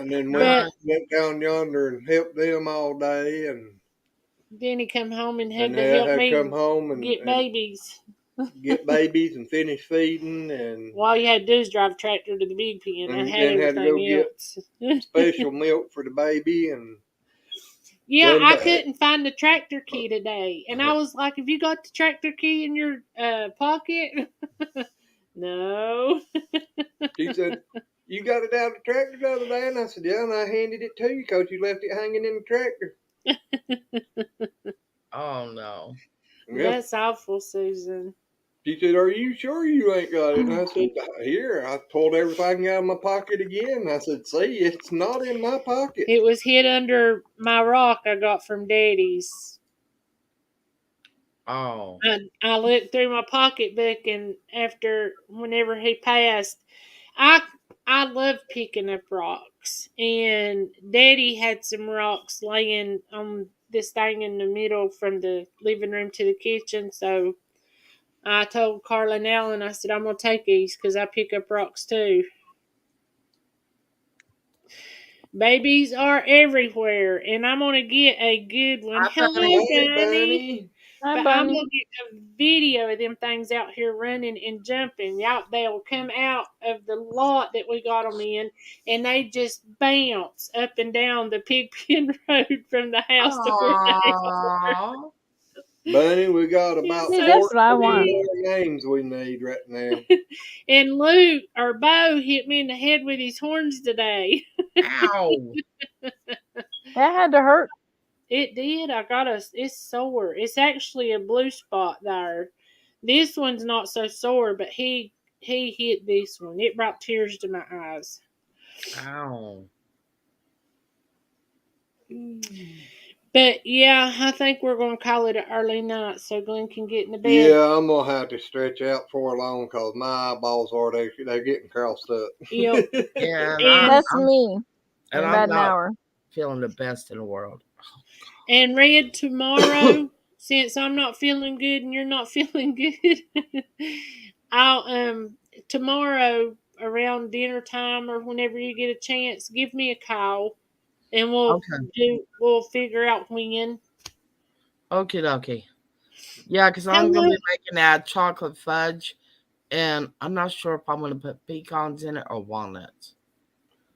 And then went down yonder and helped them all day, and then he come home and had and to I help had me come home and get babies. get babies and finish feeding, and All you had to do is drive a tractor to the big pen and had then had to go everything else. get special milk for the baby, and yeah, come I back. couldn't find the tractor key today, and I was like, "Have you got the tractor key in your pocket?" No. She said, "You got it out of the tractor the other day," and I said, "Yeah," and I handed it to you because you left it hanging in the tractor. Oh no. That's awful, Susan. She said, "Are you sure you ain't got it?" And I said, "Here." I pulled everything out of my pocket again. I said, "See, it's not in my pocket." It was hid under my rock I got from Daddy's. Oh. I looked through my pocketbook, and whenever he passed, I love picking up rocks, and Daddy had some rocks laying on this thing in the middle from the living room to the kitchen. So I told Carla and Alan, I said, I'm gonna take these because I pick up rocks too. Babies are everywhere, and I'm gonna get a good one. Hi, Hello, Bunny. Hey, Bunny. Bunny. Hi, But I'm Bunny. gonna get a video of them things out here running and jumping. Y'all, they'll come out of the lot that we got them in, and they just bounce up and down the Pigpen Road from the house to where they are. Aww. Bunny, we got It's about See, so that's what I 14 want. sweet. more games we need right now. And Luke or Bo hit me in the head with his horns today. Ow. That had to hurt. It did. It's sore. It's actually a blue spot there. This one's not so sore, but he hit this one. It brought tears to my eyes. Ow. But yeah, I think we're going to call it an early night so Glenn can get in the bed. Yeah, I'm gonna have to stretch out for long because my eyeballs they're getting crossed up. Yep. Yeah, And- That's me. In and about I'm an not hour. feeling the best in the world. And Red, tomorrow, since I'm not feeling good and you're not feeling good, I'll tomorrow around dinner time or whenever you get a chance, give me a call and we'll figure out when. Okay, dokie. Yeah, because I'm going to be making that chocolate fudge, and I'm not sure if I'm going to put pecans in it or walnuts.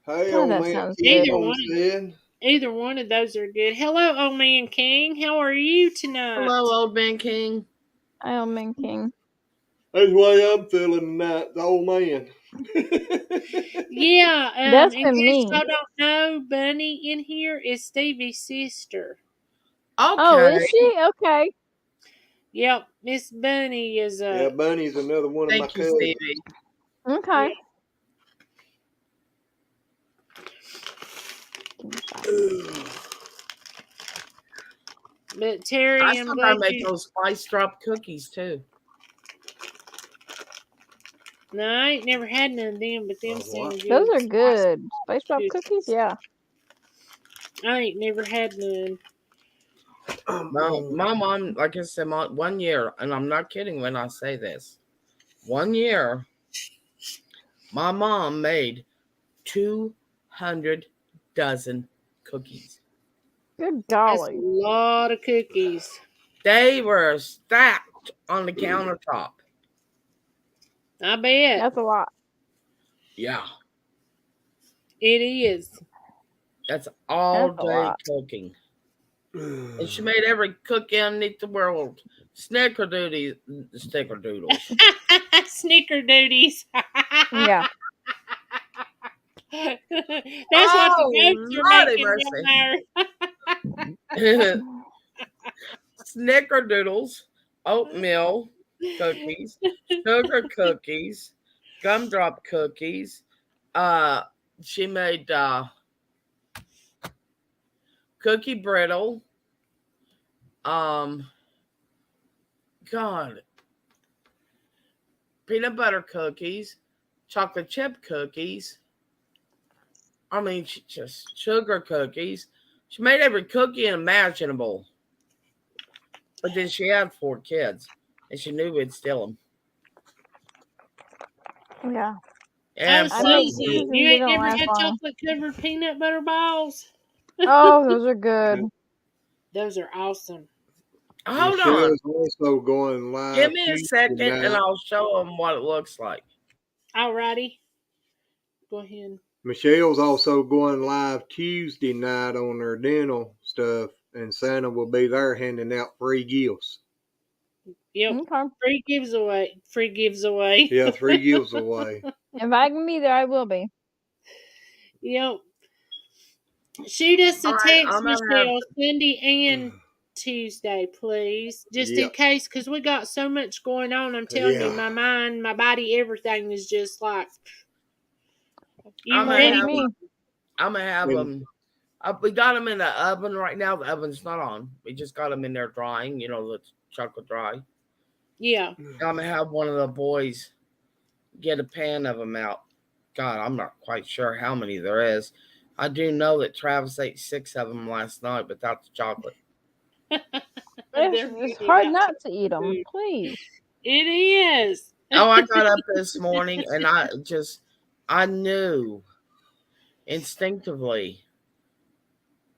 Hey, God, old that man, sounds King good. on said. Either one of those are good. Hello, old man King. How are you tonight? Hello, old man King. I am Man King. That's the way I'm feeling tonight, the old man. Yeah, That's in been case me. y'all don't know, Bunny in here is Stevie's sister. Okay. Oh, is she? Okay. Yep, Miss Bunny is Yeah, Bunny's another one of my Thank you, cousins. Stevie. Okay. But Terry, I I'm still glad gotta make you. those spice drop cookies too. No, I ain't never had none of them, but them Oh, sound what? good. Those are good. Spice drop Good. cookies? Yeah. I ain't never had none. My mom, like I said, 1 year, and I'm not kidding when I say this. 1 year, my mom made 200 dozen cookies. Good That's a golly. lot of cookies. They were stacked on the countertop. I bet. That's a lot. Yeah, It is. that's all That's a day lot. cooking. And she made every cookie underneath the world. Snickerdoodles. Snickerdoodies. Yeah. That's what the goats are Lordy making down there. Snickerdoodles, oatmeal cookies, sugar cookies, gumdrop cookies. She made cookie brittle. God, peanut butter cookies, chocolate chip cookies. I mean, just sugar cookies. She made every cookie imaginable. But then she had 4 kids, and she knew we'd steal them. Yeah. And I make Susie, cookies and you they ain't don't never last had long. chocolate covered peanut butter balls? Oh, those are good. Those are awesome. hold on. Michelle's also going live. Give me a Tuesday second, night. and I'll show them what it looks like. Alrighty. Go ahead. Michelle's also going live Tuesday night on her dental stuff, and Santa will be there handing out free gifts. Yep. Okay. Free giveaway. Free giveaway. Yeah, 3 gifts away. If I can be there, I will be. Yep. Shoot us a All right, text, I'm gonna Michelle, Sunday and Tuesday, please. Just in Yep. case, because we got so much going on. I'm telling you, Yeah. my mind, my body, everything is just like. You I'm gonna ready? have me. I'm gonna have them. We got them in the oven right now. The oven's not on. We just got them in there drying. You know, the chocolate dry. Yeah. I'm gonna have one of the boys get a pan of them out. God, I'm not quite sure how many there is. I do know that Travis ate 6 of them last night without the chocolate. It's hard not to eat them. Please. It is. Oh, I got up this morning and I knew instinctively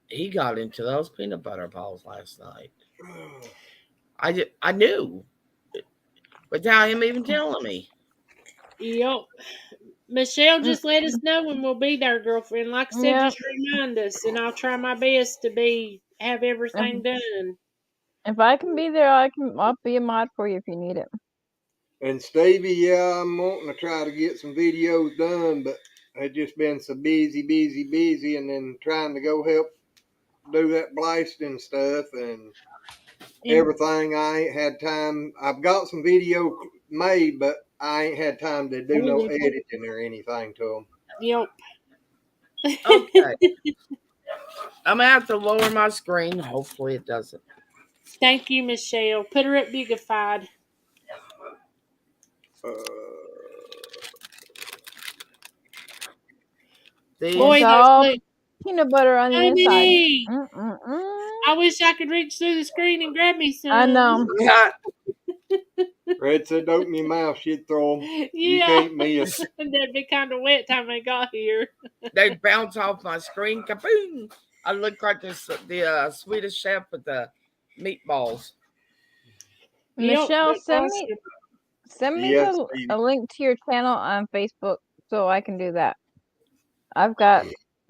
he got into those peanut butter balls last night. I knew without him even telling me. Yep. Michelle, just let us know when we'll be there, girlfriend. Like I said, Yep. just remind us, and I'll try my best to have everything done. If I can be there, I'll be a mod for you if you need it. And Stevie, yeah, I'm wanting to try to get some videos done, but I've just been so busy, and then trying to go help do that blasting stuff and everything. I ain't had time. I've got some video made, but I ain't had time to do no editing or anything to them. Yep. Okay. I'm gonna have to lower my screen. Hopefully it doesn't. Thank you, Michelle. Put her up bigified. These, Boy, It's those all look peanut butter on the so inside. many. Mm-mm-mm. I wish I could reach through the screen and grab me some. I know. yeah, Red said, "Open your mouth, she'd throw them. You Yeah. can't miss." That'd be kind of wet time they got here. they bounce off my screen. Kaboom! I look like the Swedish chef with the meatballs. Michelle, that's awesome. send me Yes, a link to your channel on Facebook so I can do that. I've got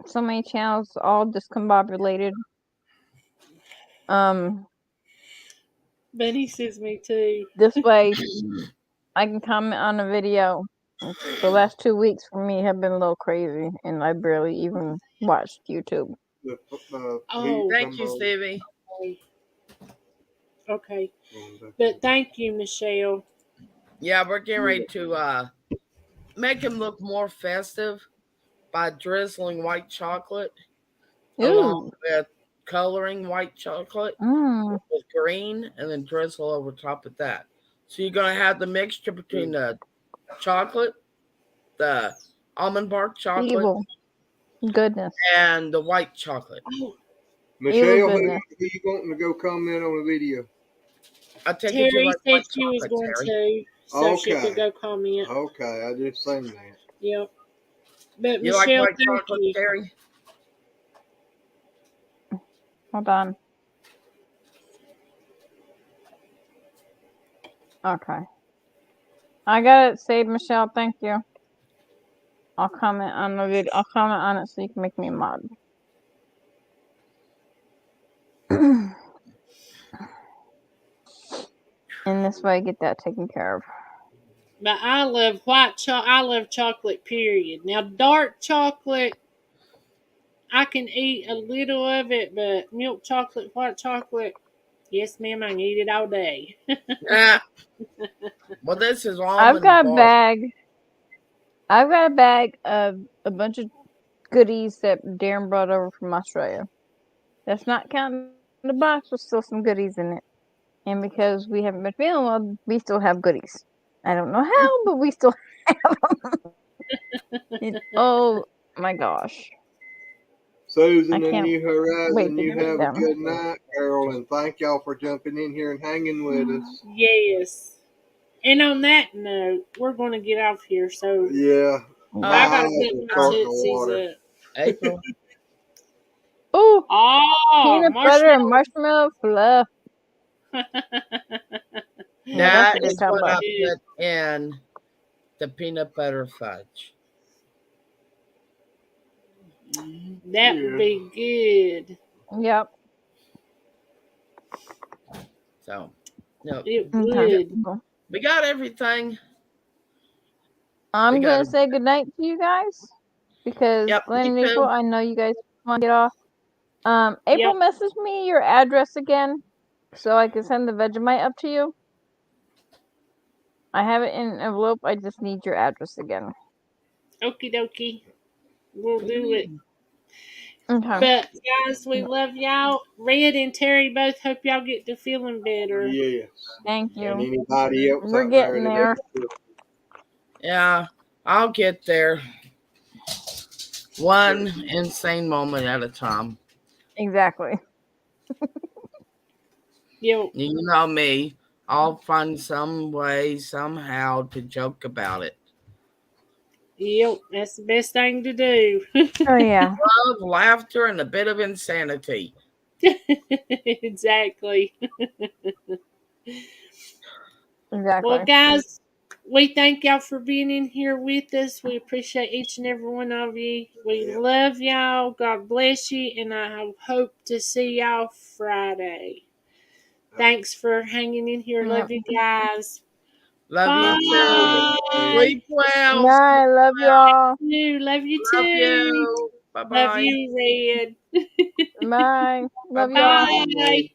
so many channels, all discombobulated. Benny says me too. This way, I can comment on a video. The last 2 weeks for me have been a little crazy, and I barely even watched YouTube. Oh, Thank you, Stevie. Okay. But thank you, Michelle. Yeah, we're getting ready to make him look more festive by drizzling white chocolate along with coloring white chocolate with green and then drizzle over top of that. So you're going to have the mixture between the chocolate, the almond bark chocolate, Evil goodness, and the white chocolate. Michelle, who you wanting to go comment on the video? I take Terry it you like said white she was chocolate, going Terry. to, so she could go comment. Okay, I just seen that. Yep. But You Michelle, like white thank chocolate, you. Terry? Hold on. Okay. I got it saved, Michelle. Thank you. I'll comment on the video. I'll comment on it so you can make me a mod. And this way I get that taken care of. But I love I love chocolate, period. Now, dark chocolate, I can eat a little of it, but milk chocolate, white chocolate, yes, ma'am, I can eat it all day. Well, this is all. I've got a bag of a bunch of goodies that Darren brought over from Australia. That's not counting the box with still some goodies in it. And because we haven't been feeling well, we still have goodies. I don't know how, but we still have them. Oh my gosh. Susan and New Horizon, you have a good them. night, Carol, and thank y'all for jumping in here and hanging with us. Yes. And on that note, we're going to get off here. So yeah, I got to put my tootsies up. April. Ooh, oh, peanut butter and marshmallow fluff. That is what I put in the peanut butter fudge. That would be good. Yep. So, no, it would. We got everything. I'm going to say goodnight to you guys because Glenn and April, I know you guys want to get off. April, message me your address again so I can send the Vegemite up to you. I have it in an envelope. I just need your address again. Okie dokie. We'll do it. Okay. But guys, we love y'all. Red and Terry both hope y'all get to feeling better. Yes. Thank you. And anybody else We're getting there. Yeah, I'll get there. One insane moment at a time. Exactly. You know me. I'll find some way, somehow, to joke about it. Yep, that's the best thing to do. Oh yeah. Love, laughter, and a bit of insanity. Exactly. Exactly. Well, guys, we thank y'all for being in here with us. We appreciate each and every one of you. We love y'all. God bless you. And I hope to see y'all Friday. Thanks for hanging in here. Love you guys. Love Bye. you too. Sleep well. Bye. Love y'all. Love you Love too. you. Bye Love bye. you, Red. Bye. Love y'all. Bye-bye. Bye.